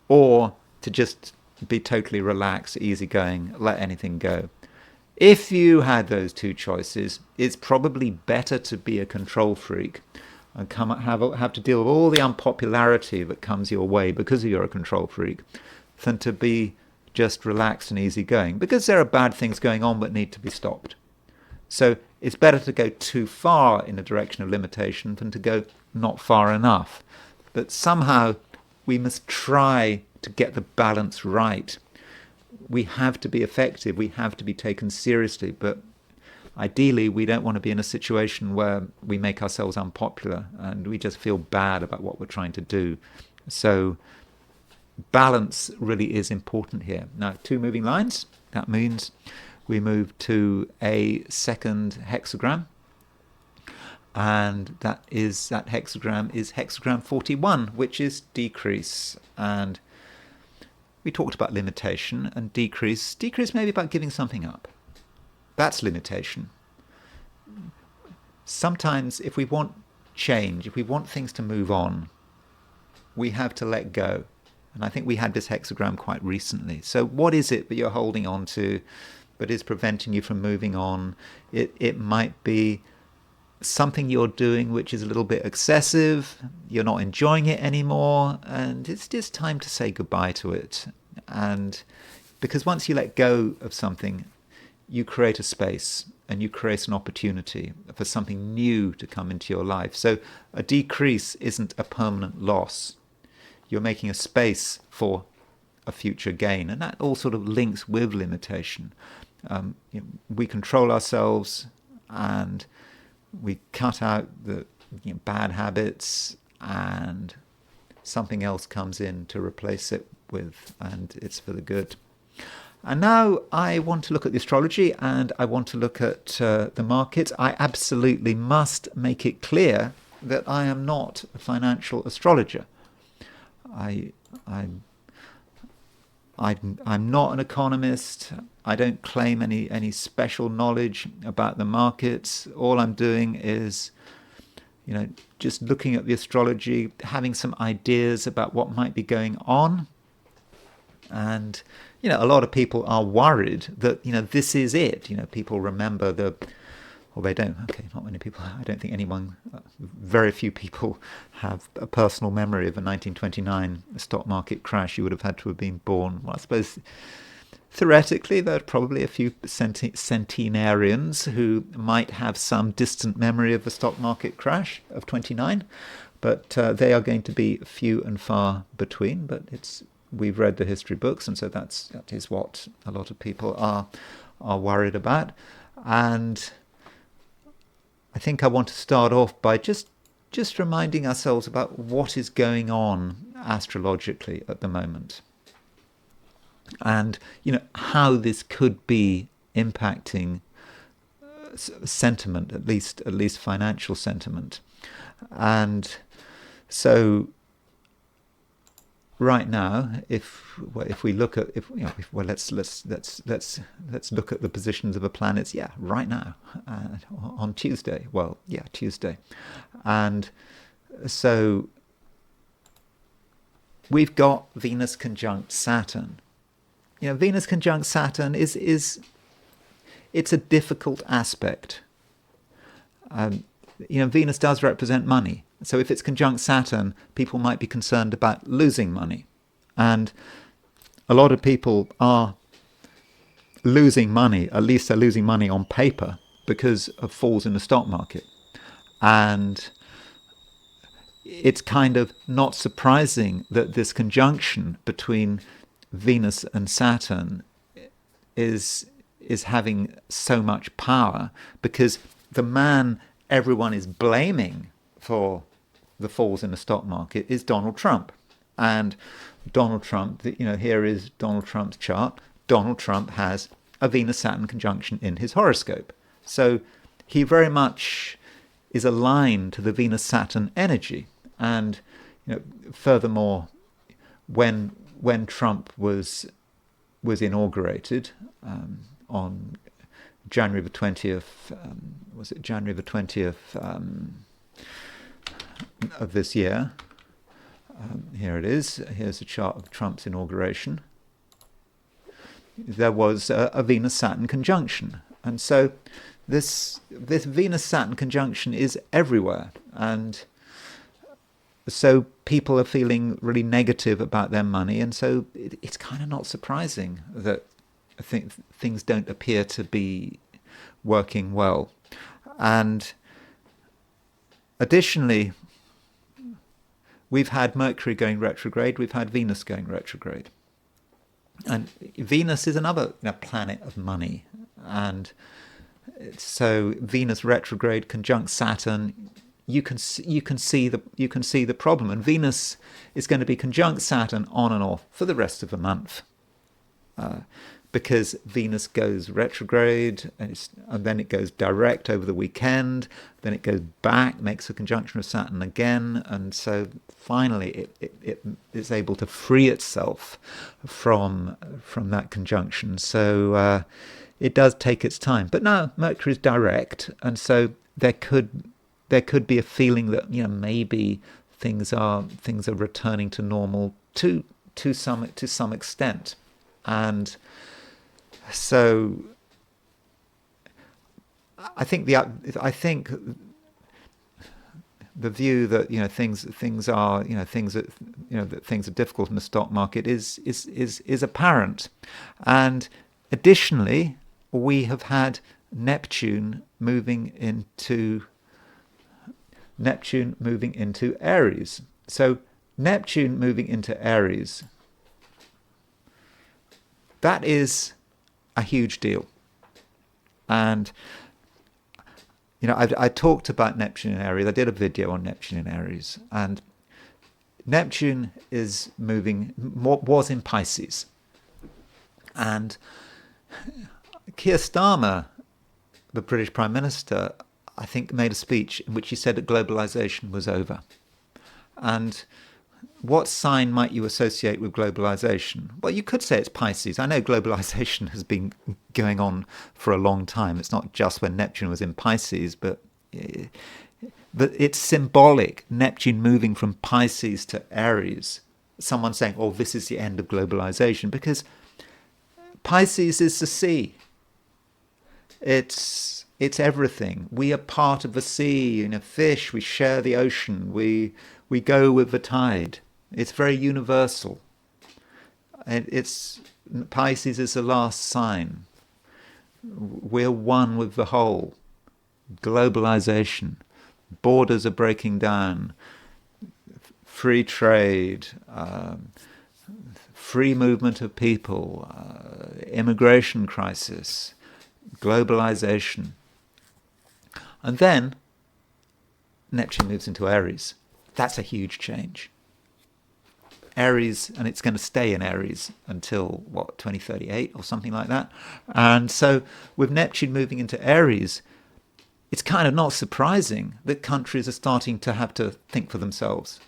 or to just be totally relaxed, easygoing, let anything go. If you had those 2 choices, it's probably better to be a control freak and have to deal with all the unpopularity that comes your way because you're a control freak, than to be just relaxed and easygoing, because there are bad things going on that need to be stopped. So it's better to go too far in the direction of limitation than to go not far enough. But somehow we must try to get the balance right. We have to be effective, we have to be taken seriously, but ideally we don't want to be in a situation where we make ourselves unpopular and we just feel bad about what we're trying to do. So balance really is important here. Now, 2 moving lines, that means we move to a 2nd hexagram, and that hexagram is hexagram 41, which is decrease. And we talked about limitation and decrease. Decrease may be about giving something up. That's limitation. Sometimes if we want change, if we want things to move on, we have to let go. And I think we had this hexagram quite recently. So what is it that you're holding on to that is preventing you from moving on? It might be something you're doing which is a little bit excessive, you're not enjoying it anymore, and it's just time to say goodbye to it. And because once you let go of something, you create a space and you create an opportunity for something new to come into your life. So a decrease isn't a permanent loss. You're making a space for a future gain, and that all sort of links with limitation. We control ourselves, and we cut out the bad habits, and something else comes in to replace it with, and it's for the good. And now I want to look at the astrology, and I want to look at the markets. I absolutely must make it clear that I am not a financial astrologer. I'm not an economist. I don't claim any special knowledge about the markets. All I'm doing is, just looking at the astrology, having some ideas about what might be going on. And, a lot of people are worried that, this is it. People remember they don't. Okay, not many people. I don't think anyone, very few people have a personal memory of a 1929 stock market crash. You would have had to have been born. Well, I suppose theoretically there are probably a few centenarians who might have some distant memory of a stock market crash of 29, but they are going to be few and far between. But we've read the history books, and so that is what a lot of people are worried about. And I think I want to start off by just reminding ourselves about what is going on astrologically at the moment, and how this could be impacting sentiment, at least financial sentiment. And so right now, if we look at let's look at the positions of the planets. Yeah, right now on Tuesday. Well, yeah, Tuesday, and so we've got Venus conjunct Saturn. Venus conjunct Saturn is it's a difficult aspect. Venus does represent money. So if it's conjunct Saturn, people might be concerned about losing money. And a lot of people are losing money, at least they're losing money on paper, because of falls in the stock market. And it's kind of not surprising that this conjunction between Venus and Saturn is having so much power, because the man everyone is blaming for the falls in the stock market is Donald Trump. And Donald Trump, here is Donald Trump's chart. Donald Trump has a Venus-Saturn conjunction in his horoscope. So he very much is aligned to the Venus-Saturn energy. And furthermore, when Trump was inaugurated on January the 20th, was it January the 20th of this year? Here it is. Here's a chart of Trump's inauguration. There was a Venus-Saturn conjunction. And so this Venus-Saturn conjunction is everywhere. And so people are feeling really negative about their money. And so it's kind of not surprising that I think things don't appear to be working well. And additionally, we've had Mercury going retrograde, we've had Venus going retrograde. And Venus is another planet of money. And so Venus retrograde conjunct Saturn, you can see the problem. And Venus is going to be conjunct Saturn on and off for the rest of the month. Because Venus goes retrograde, and then it goes direct over the weekend, then it goes back, makes a conjunction with Saturn again, and so finally it is able to free itself from that conjunction. So it does take its time. But now Mercury is direct, and so there could be a feeling that maybe things are returning to normal to some extent. And so I think the view that things are that things are difficult in the stock market is apparent. And additionally, we have had Neptune moving into Aries. So Neptune moving into Aries, that is a huge deal. And I talked about Neptune in Aries. I did a video on Neptune in Aries, and Neptune was in Pisces, and Keir Starmer, the British Prime Minister, I think made a speech in which he said that globalization was over. And what sign might you associate with globalization? Well, you could say it's Pisces. I know globalization has been going on for a long time. It's not just when Neptune was in Pisces, but it's symbolic. Neptune moving from Pisces to Aries. Someone saying, "Oh, this is the end of globalization," because Pisces is the sea. It's everything. We are part of the sea. Fish. We share the ocean. We go with the tide. It's very universal. Pisces is the last sign. We're one with the whole. Globalization. Borders are breaking down. Free trade. Free movement of people. Immigration crisis. Globalization. And then Neptune moves into Aries. That's a huge change. Aries, and it's going to stay in Aries until, 2038 or something like that. And so with Neptune moving into Aries, it's kind of not surprising that countries are starting to have to think for themselves.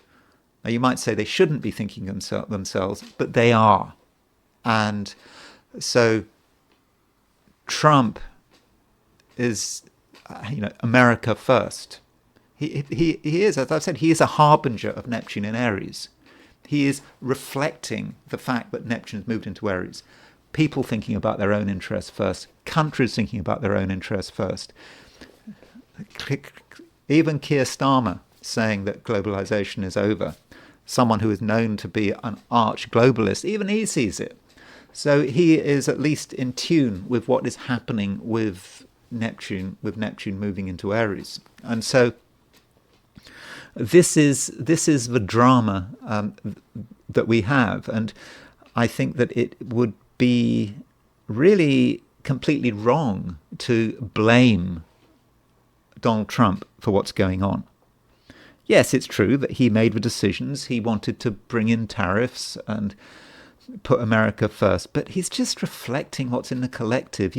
Now, you might say they shouldn't be thinking themselves, but they are. And so Trump is, America first. He is, as I've said, he is a harbinger of Neptune in Aries. He is reflecting the fact that Neptune has moved into Aries. People thinking about their own interests first. Countries thinking about their own interests first. Even Keir Starmer saying that globalization is over. Someone who is known to be an arch globalist, even he sees it. So he is at least in tune with what is happening with Neptune moving into Aries. And so this is the drama that we have, and I think that it would be really completely wrong to blame Donald Trump for what's going on. Yes, it's true that he made the decisions. He wanted to bring in tariffs and put America first, but he's just reflecting what's in the collective.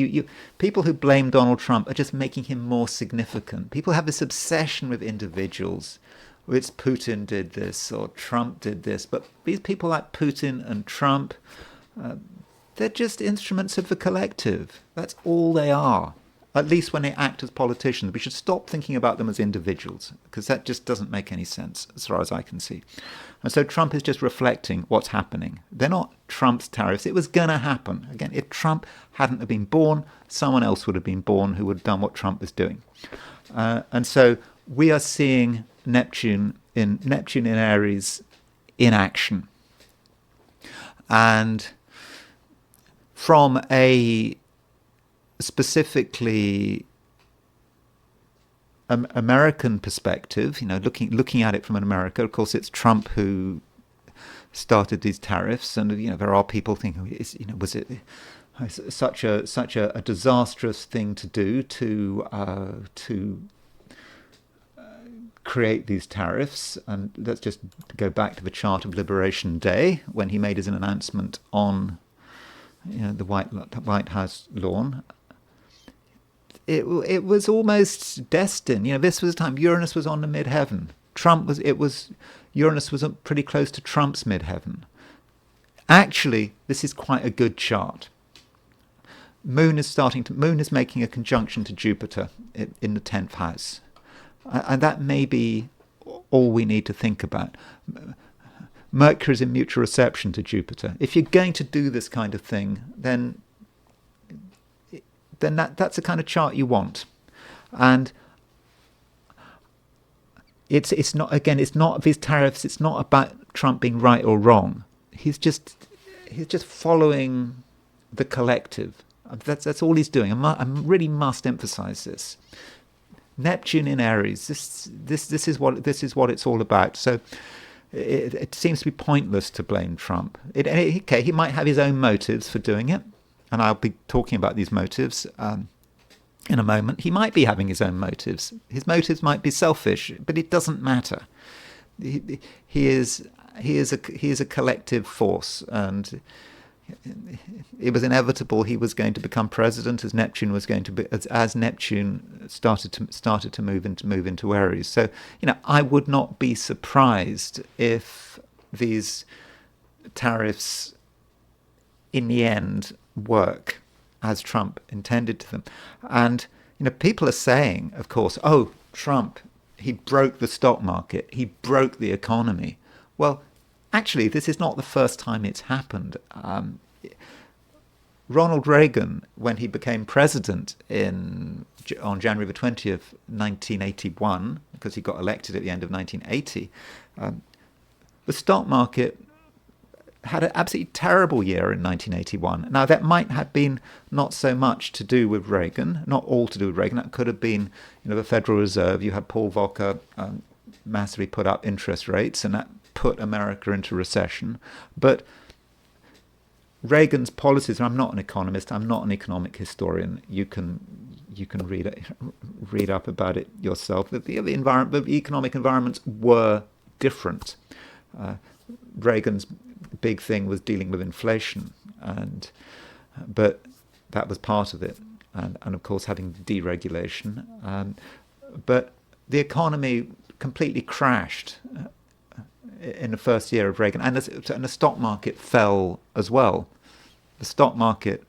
People who blame Donald Trump are just making him more significant. People have this obsession with individuals. It's Putin did this or Trump did this, but these people like Putin and Trump, they're just instruments of the collective. That's all they are, at least when they act as politicians. We should stop thinking about them as individuals, because that just doesn't make any sense as far as I can see. And so Trump is just reflecting what's happening. They're not Trump's tariffs. It was going to happen. Again, if Trump hadn't have been born, someone else would have been born who would have done what Trump is doing. And so we are seeing Neptune in Aries in action. And from a specifically American perspective, looking at it from America, of course, it's Trump who started these tariffs, and there are people thinking, was it such a disastrous thing to do to create these tariffs? And let's just go back to the chart of Liberation Day when he made his announcement on the White House lawn. It was almost destined. This was the time Uranus was on the midheaven. Uranus was pretty close to Trump's midheaven. Actually, this is quite a good chart. Moon is making a conjunction to Jupiter in the 10th house. And that may be all we need to think about. Mercury is in mutual reception to Jupiter. If you're going to do this kind of thing, then that's the kind of chart you want. And it's not, again, it's not these tariffs. It's not about Trump being right or wrong. He's just following the collective. That's all he's doing. I really must emphasize this. Neptune in Aries. This is what it's all about. So it seems to be pointless to blame Trump. Okay, he might have his own motives for doing it, and I'll be talking about these motives in a moment. He might be having his own motives. His motives might be selfish, but it doesn't matter. He is a collective force, and it was inevitable he was going to become president as Neptune was going to be, as Neptune started to move into Aries. So, I would not be surprised if these tariffs in the end work as Trump intended to them. And people are saying, of course, oh, Trump, he broke the stock market, he broke the economy. Well, actually, this is not the first time it's happened. Ronald Reagan, when he became president on January the 20th, 1981, because he got elected at the end of 1980, the stock market had an absolutely terrible year in 1981. Now, that might have been not so much to do with Reagan, not all to do with Reagan. That could have been, the Federal Reserve. You had Paul Volcker massively put up interest rates, and that put America into recession. But Reagan's policies, and I'm not an economist, I'm not an economic historian. You can read up about it yourself. The economic environments were different. Reagan's big thing was dealing with inflation, but that was part of it, and of course having deregulation. But the economy completely crashed in the first year of Reagan, and the stock market fell as well. The stock market,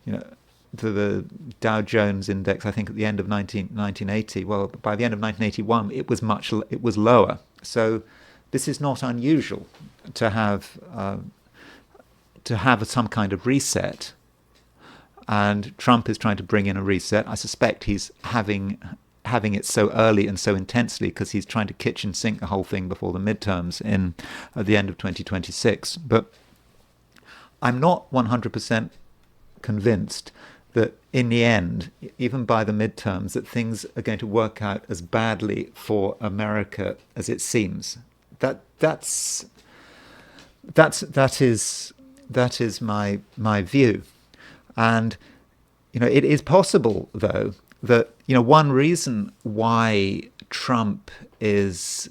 the Dow Jones index, I think at the end of 1980, well, by the end of 1981, it was lower. So this is not unusual to have some kind of reset, and Trump is trying to bring in a reset. I suspect he's having it so early and so intensely because he's trying to kitchen sink the whole thing before the midterms at the end of 2026. But I'm not 100% convinced that in the end, even by the midterms, that things are going to work out as badly for America as it seems. That is my view. And it is possible, though, that one reason why Trump is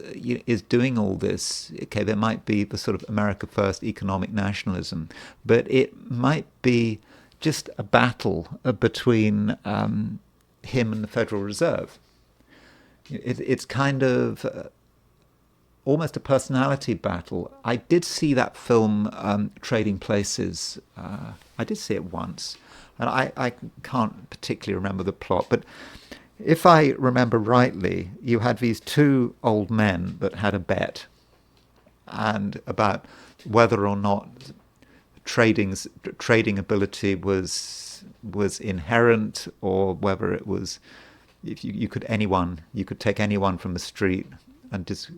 doing all this, okay, there might be the sort of America First economic nationalism, but it might be just a battle between him and the Federal Reserve. It's kind of almost a personality battle. I did see that film, Trading Places. I did see it once, and I can't particularly remember the plot, but if I remember rightly, you had these two old men that had a bet, and about whether or not trading ability was inherent, or whether it was, if you could take anyone from the street and just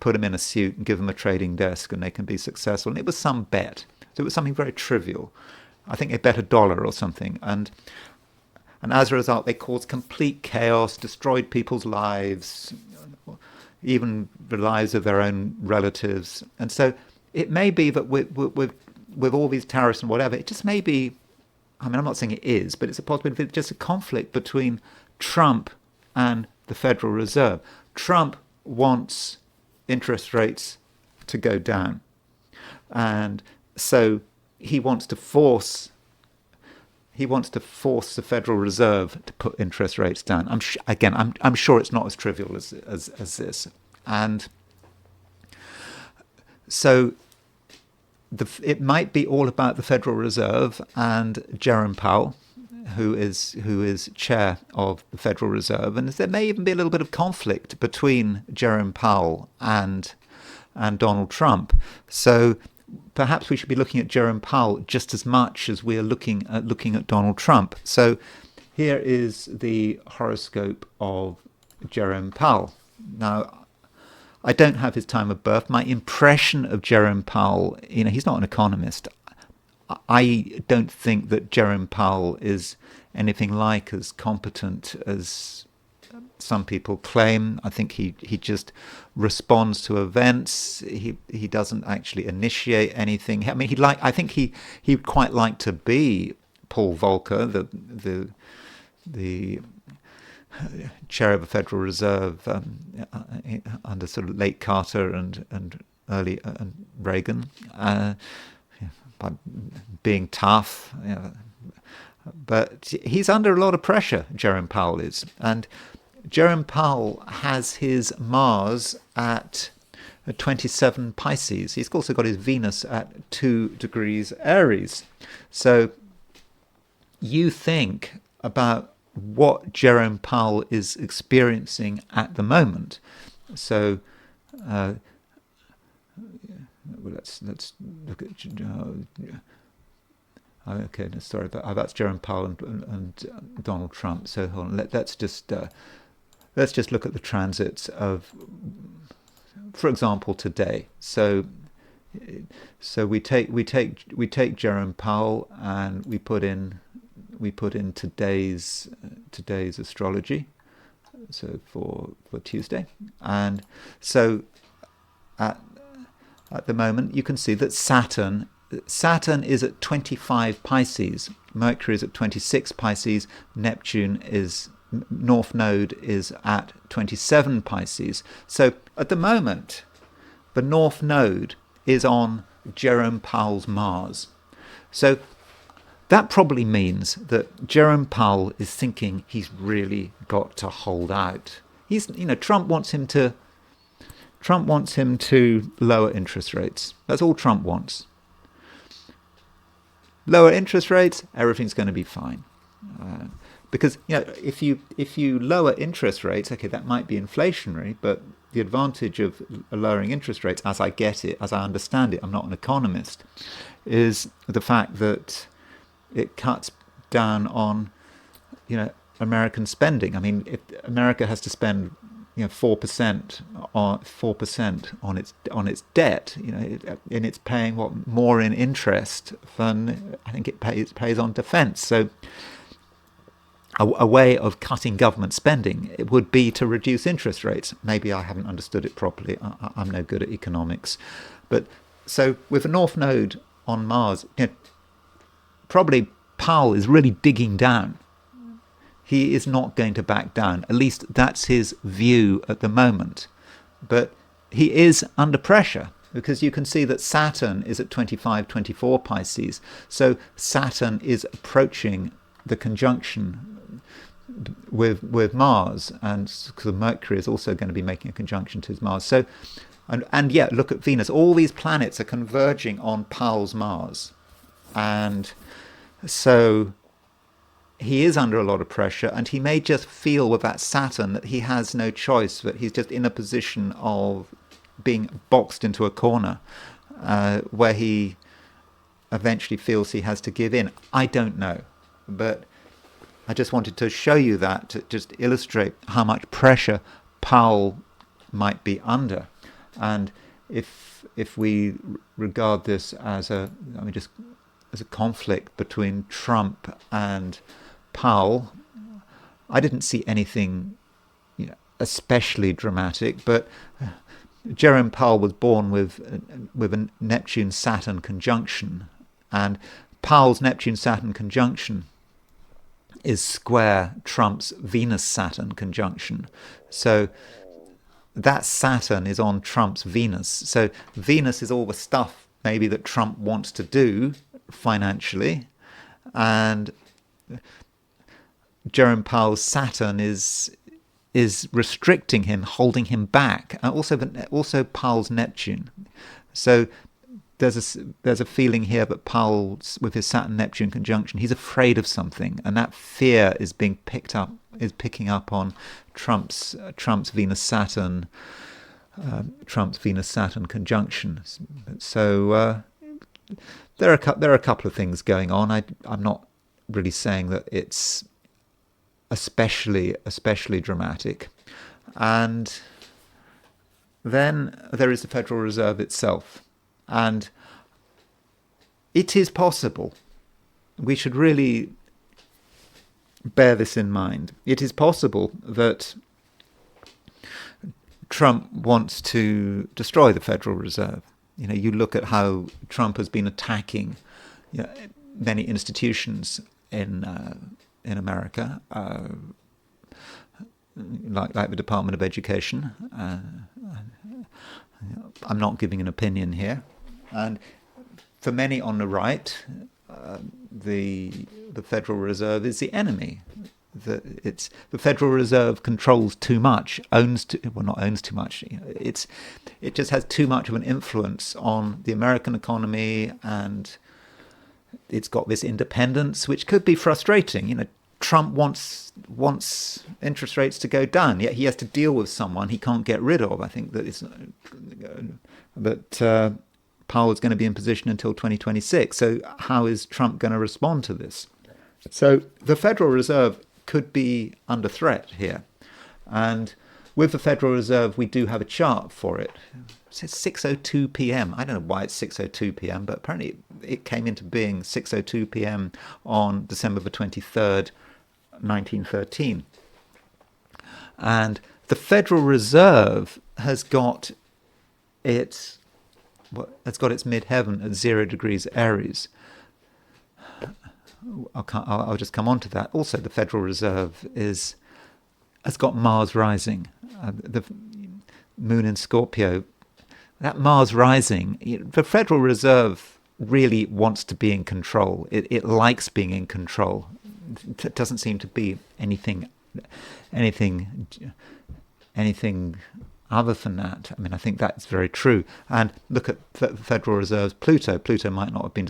put them in a suit and give them a trading desk and they can be successful. And it was some bet. So it was something very trivial. I think they bet $1 or something. And as a result, they caused complete chaos, destroyed people's lives, even the lives of their own relatives. And so it may be that with all these tariffs and whatever, it just may be, I'm not saying it is, but it's a possibility, just a conflict between Trump and the Federal Reserve. Trump wants interest rates to go down, and so he wants to force the Federal Reserve to put interest rates down. I'm sure it's not as trivial as this, and so it might be all about the Federal Reserve and Jerome Powell, who is chair of the Federal Reserve, and there may even be a little bit of conflict between Jerome Powell and Donald Trump. So perhaps we should be looking at Jerome Powell just as much as we are looking at Donald Trump. So here is the horoscope of Jerome Powell. Now, I don't have his time of birth. My impression of Jerome Powell, he's not an economist. I don't think that Jerome Powell is anything like as competent as some people claim. I think he just responds to events. He doesn't actually initiate anything. I mean, I think he'd quite like to be Paul Volcker, the chair of the Federal Reserve under sort of late Carter and early Reagan, by being tough. But he's under a lot of pressure, Jerome Powell is. And Jerome Powell has his Mars at 27 Pisces. He's also got his Venus at 2 degrees Aries. So you think about what Jerome Powell is experiencing at the moment. So let's look at okay, sorry, that's Jerome Powell and Donald Trump. So hold on, let's just look at the transits of, for example, today. So we take Jerome Powell and we put in today's astrology, so for Tuesday, and so at the moment you can see that Saturn is at 25 Pisces, Mercury is at 26 Pisces, Neptune North Node is at 27 Pisces. So at the moment, the North Node is on Jerome Powell's Mars. So that probably means that Jerome Powell is thinking he's really got to hold out. Trump wants him to lower interest rates. That's all Trump wants. Lower interest rates, everything's going to be fine. Because if you lower interest rates, okay, that might be inflationary, but the advantage of lowering interest rates, as I get it, as I understand it, I'm not an economist, is the fact that it cuts down on American spending. I mean, if America has to spend 4% on its debt, and it's paying more in interest than I think it pays on defense. So a way of cutting government spending, it would be to reduce interest rates. Maybe I haven't understood it properly. I'm no good at economics. But so with a North Node on Mars, probably Powell is really digging down. He is not going to back down. At least that's his view at the moment. But he is under pressure because you can see that Saturn is at 25, 24 Pisces. So Saturn is approaching the conjunction with Mars, and because Mercury is also going to be making a conjunction to his Mars. So, and yet look at Venus. All these planets are converging on Powell's Mars, and so he is under a lot of pressure, and he may just feel with that Saturn that he has no choice, that he's just in a position of being boxed into a corner where he eventually feels he has to give in. I don't know, but I just wanted to show you that to just illustrate how much pressure Powell might be under. And if we regard this as a conflict between Trump and Powell, I didn't see anything especially dramatic, but Jerome Powell was born with a Neptune-Saturn conjunction, and Powell's Neptune-Saturn conjunction is square Trump's Venus-Saturn conjunction. So that Saturn is on Trump's Venus. So Venus is all the stuff maybe that Trump wants to do financially, and Jerome Powell's Saturn is restricting him, holding him back, and also Powell's Neptune. So there's a feeling here that Powell, with his Saturn-Neptune conjunction, he's afraid of something, and that fear is picking up on Trump's Venus-Saturn conjunction. So there are a couple of things going on. I'm not really saying that it's especially dramatic, and then there is the Federal Reserve itself. And it is possible, we should really bear this in mind, it is possible that Trump wants to destroy the Federal Reserve. You look at how Trump has been attacking many institutions in America, like the Department of Education. I'm not giving an opinion here, and for many on the right, the Federal Reserve is the enemy. The Federal Reserve controls too much, not owns too much. It just has too much of an influence on the American economy, and it's got this independence, which could be frustrating. Trump wants interest rates to go down, yet he has to deal with someone he can't get rid of. I think that Powell is going to be in position until 2026. So how is Trump going to respond to this? So the Federal Reserve could be under threat here. And with the Federal Reserve, we do have a chart for it. It says 6:02 p.m. I don't know why it's 6:02 p.m., but apparently it came into being 6:02 p.m. on December the 23rd, 1913. And the Federal Reserve has got its midheaven at 0 degrees Aries. I'll just come on to that. Also, the Federal Reserve has got Mars rising, the moon in Scorpio. That Mars rising, the Federal Reserve really wants to be in control. It likes being in control. It doesn't seem to be anything other than that. I mean, I think that's very true. And look at the Federal Reserve's Pluto. Pluto might not have been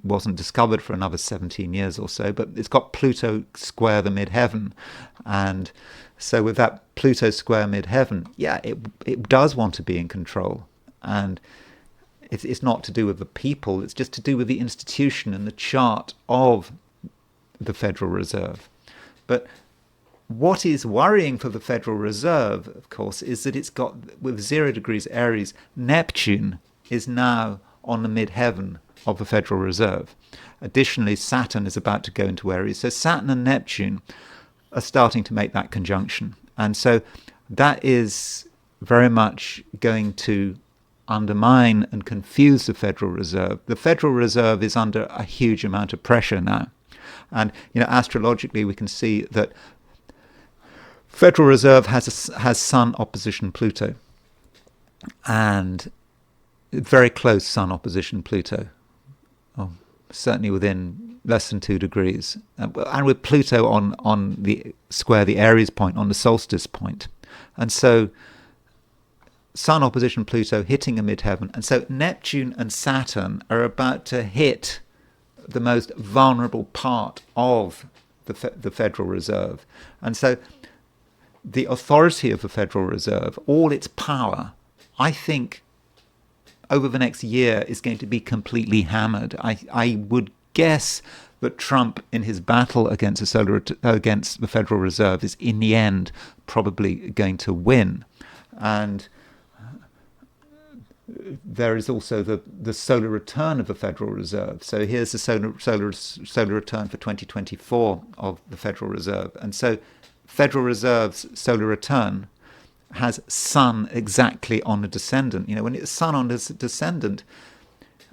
wasn't discovered for another 17 years or so, but it's got Pluto square the midheaven, and so with that Pluto square midheaven, it does want to be in control, and it's not to do with the people. It's just to do with the institution and the chart of the Federal Reserve. But what is worrying for the Federal Reserve, of course, is that it's got, with 0 degrees Aries, Neptune is now on the midheaven of the Federal Reserve. Additionally, Saturn is about to go into Aries. So Saturn and Neptune are starting to make that conjunction. And so that is very much going to undermine and confuse the Federal Reserve. The Federal Reserve is under a huge amount of pressure now. And, astrologically, we can see that Federal Reserve has Sun opposition Pluto, and very close Sun opposition Pluto, certainly within less than 2 degrees, and with Pluto on the square, the Aries point, on the solstice point. And so Sun opposition Pluto hitting a midheaven, and so Neptune and Saturn are about to hit the most vulnerable part of the Federal Reserve. And so the authority of the Federal Reserve, all its power, I think over the next year is going to be completely hammered. I would guess that Trump, in his battle against the Federal Reserve, is in the end probably going to win. And there is also the solar return of the Federal Reserve. So here's the solar return for 2024 of the Federal Reserve. And so Federal Reserve's solar return has Sun exactly on the descendant. When it's Sun on the descendant,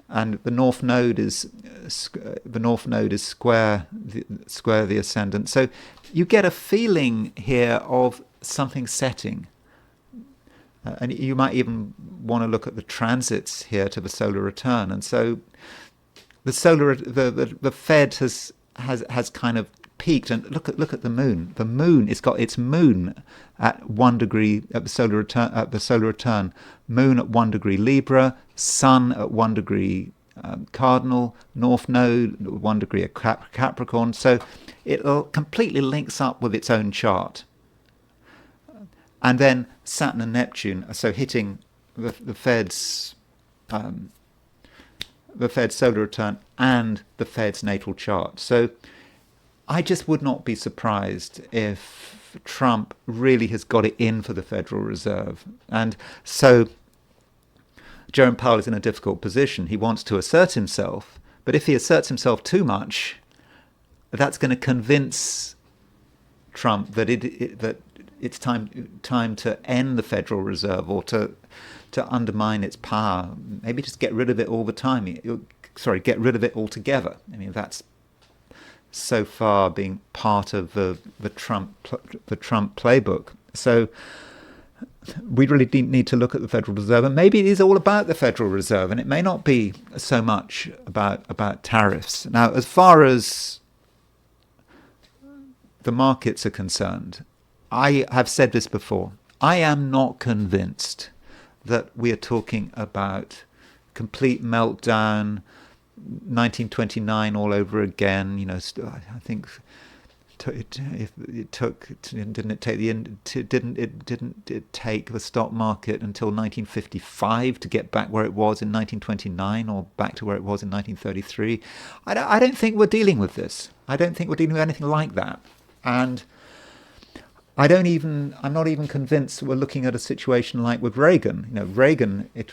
and the North Node is square the ascendant. So you get a feeling here of something setting, and you might even want to look at the transits here to the solar return. And so the Fed has kind of peaked, and look at the moon. The moon, it's got its moon at 1 degree at the solar return. Moon at 1 degree Libra, Sun at 1 degree Cardinal, North Node 1 degree of Capricorn. So it completely links up with its own chart. And then Saturn and Neptune are so hitting the Fed's solar return and the Fed's natal chart. So I just would not be surprised if Trump really has got it in for the Federal Reserve. And so Jerome Powell is in a difficult position. He wants to assert himself, but if he asserts himself too much, that's going to convince Trump that that it's time to end the Federal Reserve, or to undermine its power. Maybe just get rid of it all the time. Get rid of it altogether. I mean, that's so far being part of the Trump playbook. So we really need to look at the Federal Reserve, and maybe it is all about the Federal Reserve, and it may not be so much about tariffs. Now, as far as the markets are concerned, I have said this before, I am not convinced that we are talking about complete meltdown, 1929 all over again. I think didn't it take the stock market until 1955 to get back where it was in 1929, or back to where it was in 1933? I don't think we're dealing with this. I don't think we're dealing with anything like that. And I'm not even convinced we're looking at a situation like with Reagan. Reagan, it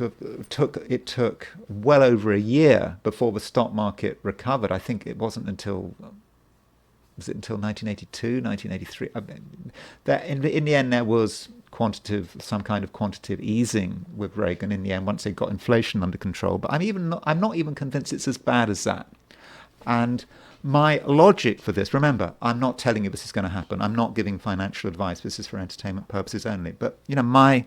took well over a year before the stock market recovered. I think it wasn't until 1982, 1983? In the end, there was some kind of quantitative easing with Reagan in the end, once they got inflation under control. But I'm not even convinced it's as bad as that. And my logic for this, remember, I'm not telling you this is going to happen. I'm not giving financial advice. This is for entertainment purposes only. But my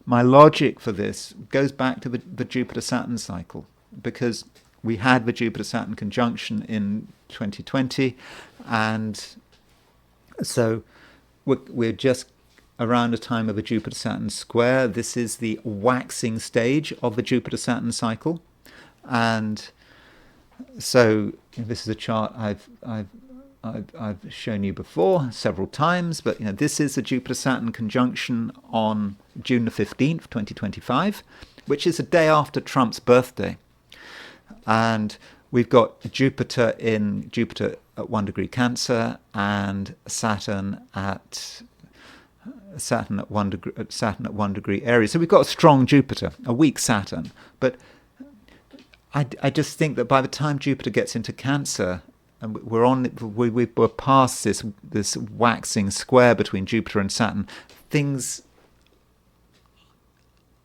logic for this goes back to the Jupiter-Saturn cycle, because we had the Jupiter-Saturn conjunction in 2020, and so we're just around the time of a Jupiter-Saturn square. This is the waxing stage of the Jupiter-Saturn cycle, and so this is a chart I've shown you before several times, but this is the Jupiter-Saturn conjunction on June the 15th, 2025, which is the day after Trump's birthday. And we've got Jupiter at 1 degree Cancer, and Saturn at 1 degree Aries. So we've got a strong Jupiter, a weak Saturn. But I just think that by the time Jupiter gets into Cancer, and we're past this waxing square between Jupiter and Saturn, things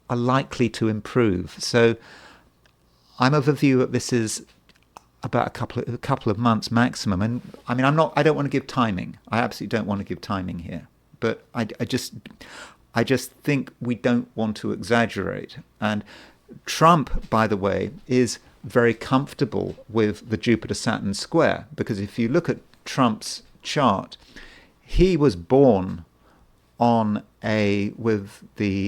are likely to improve. So I'm of the view that this is about a couple of months maximum. And I mean, I don't want to give timing. I absolutely don't want to give timing here. But I just think we don't want to exaggerate. And Trump, by the way, is very comfortable with the Jupiter-Saturn square, because if you look at Trump's chart, he was born on with a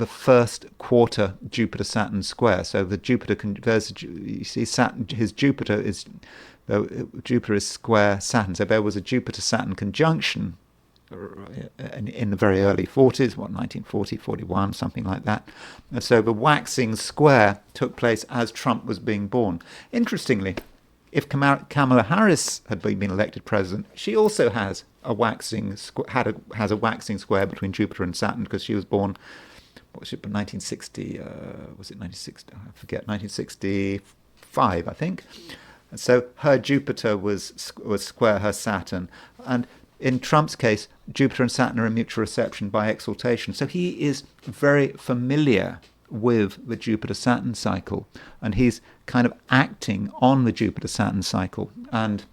first quarter Jupiter-Saturn square. So the you see Saturn, Jupiter is square Saturn. So there was a Jupiter-Saturn conjunction in the very early 40s, 1940, 41, something like that. And so the waxing square took place as Trump was being born. Interestingly, if Kamala Harris had been elected president, she also has a waxing has a waxing square between Jupiter and Saturn, because she was born, 1960? Was it 1960? I forget. 1965, I think. And so her Jupiter was square her Saturn, and in Trump's case, Jupiter and Saturn are in mutual reception by exaltation. So he is very familiar with the Jupiter-Saturn cycle, and he's kind of acting on the Jupiter-Saturn cycle. And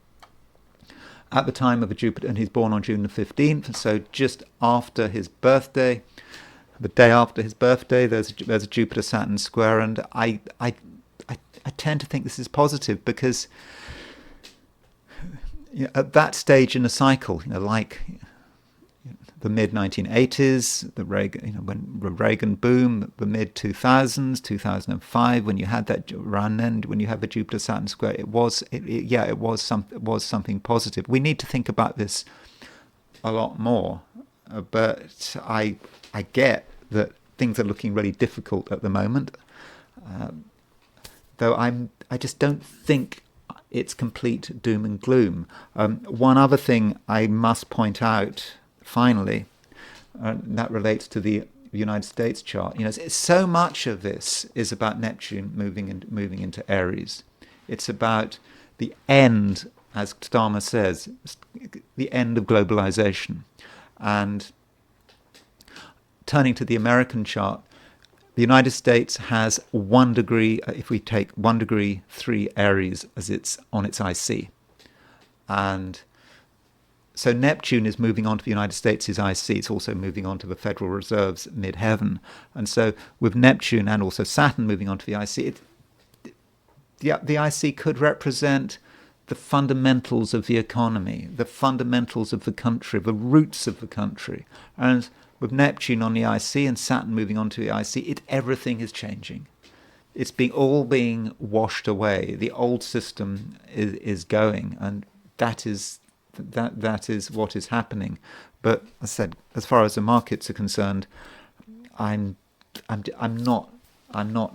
at the time of and he's born on June the 15th, so just after his birthday, the day after his birthday, there's a Jupiter-Saturn square, and I tend to think this is positive, because at that stage in the cycle, like the mid-1980s, the Reagan boom, the mid-2000s, 2005, when you had that run, and when you had the Jupiter-Saturn square, it was something positive. We need to think about this a lot more, but I get that things are looking really difficult at the moment. though I just don't think it's complete doom and gloom. One other thing I must point out, finally, that relates to the United States chart. So much of this is about Neptune moving into Aries. It's about the end, as Starmer says, the end of globalization. And turning to the American chart, the United States has 1 degree, if we take 1 degree 3 Aries as it's on its IC. And so Neptune is moving on to the United States' IC. It's also moving on to the Federal Reserve's midheaven. And so with Neptune and also Saturn moving on to the IC, the IC could represent the fundamentals of the economy, the fundamentals of the country, the roots of the country. And with Neptune on the IC and Saturn moving on to the IC, everything is changing. It's all being washed away. The old system is going, and that is what is happening. But as I said, as far as the markets are concerned, I'm not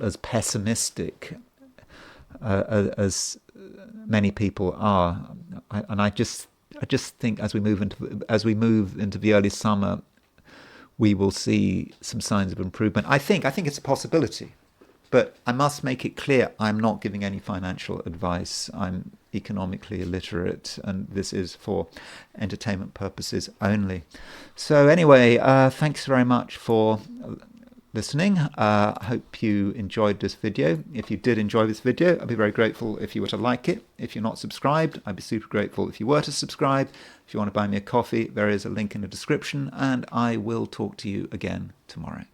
as pessimistic as many people are, and I just think as we move into the early summer, we will see some signs of improvement. I think it's a possibility, but I must make it clear I'm not giving any financial advice. I'm economically illiterate, and this is for entertainment purposes only. So anyway, thanks very much for listening. I hope you enjoyed this video. If you did enjoy this video, I'd be very grateful if you were to like it. If you're not subscribed, I'd be super grateful if you were to subscribe. If you want to buy me a coffee, there is a link in the description, and I will talk to you again tomorrow.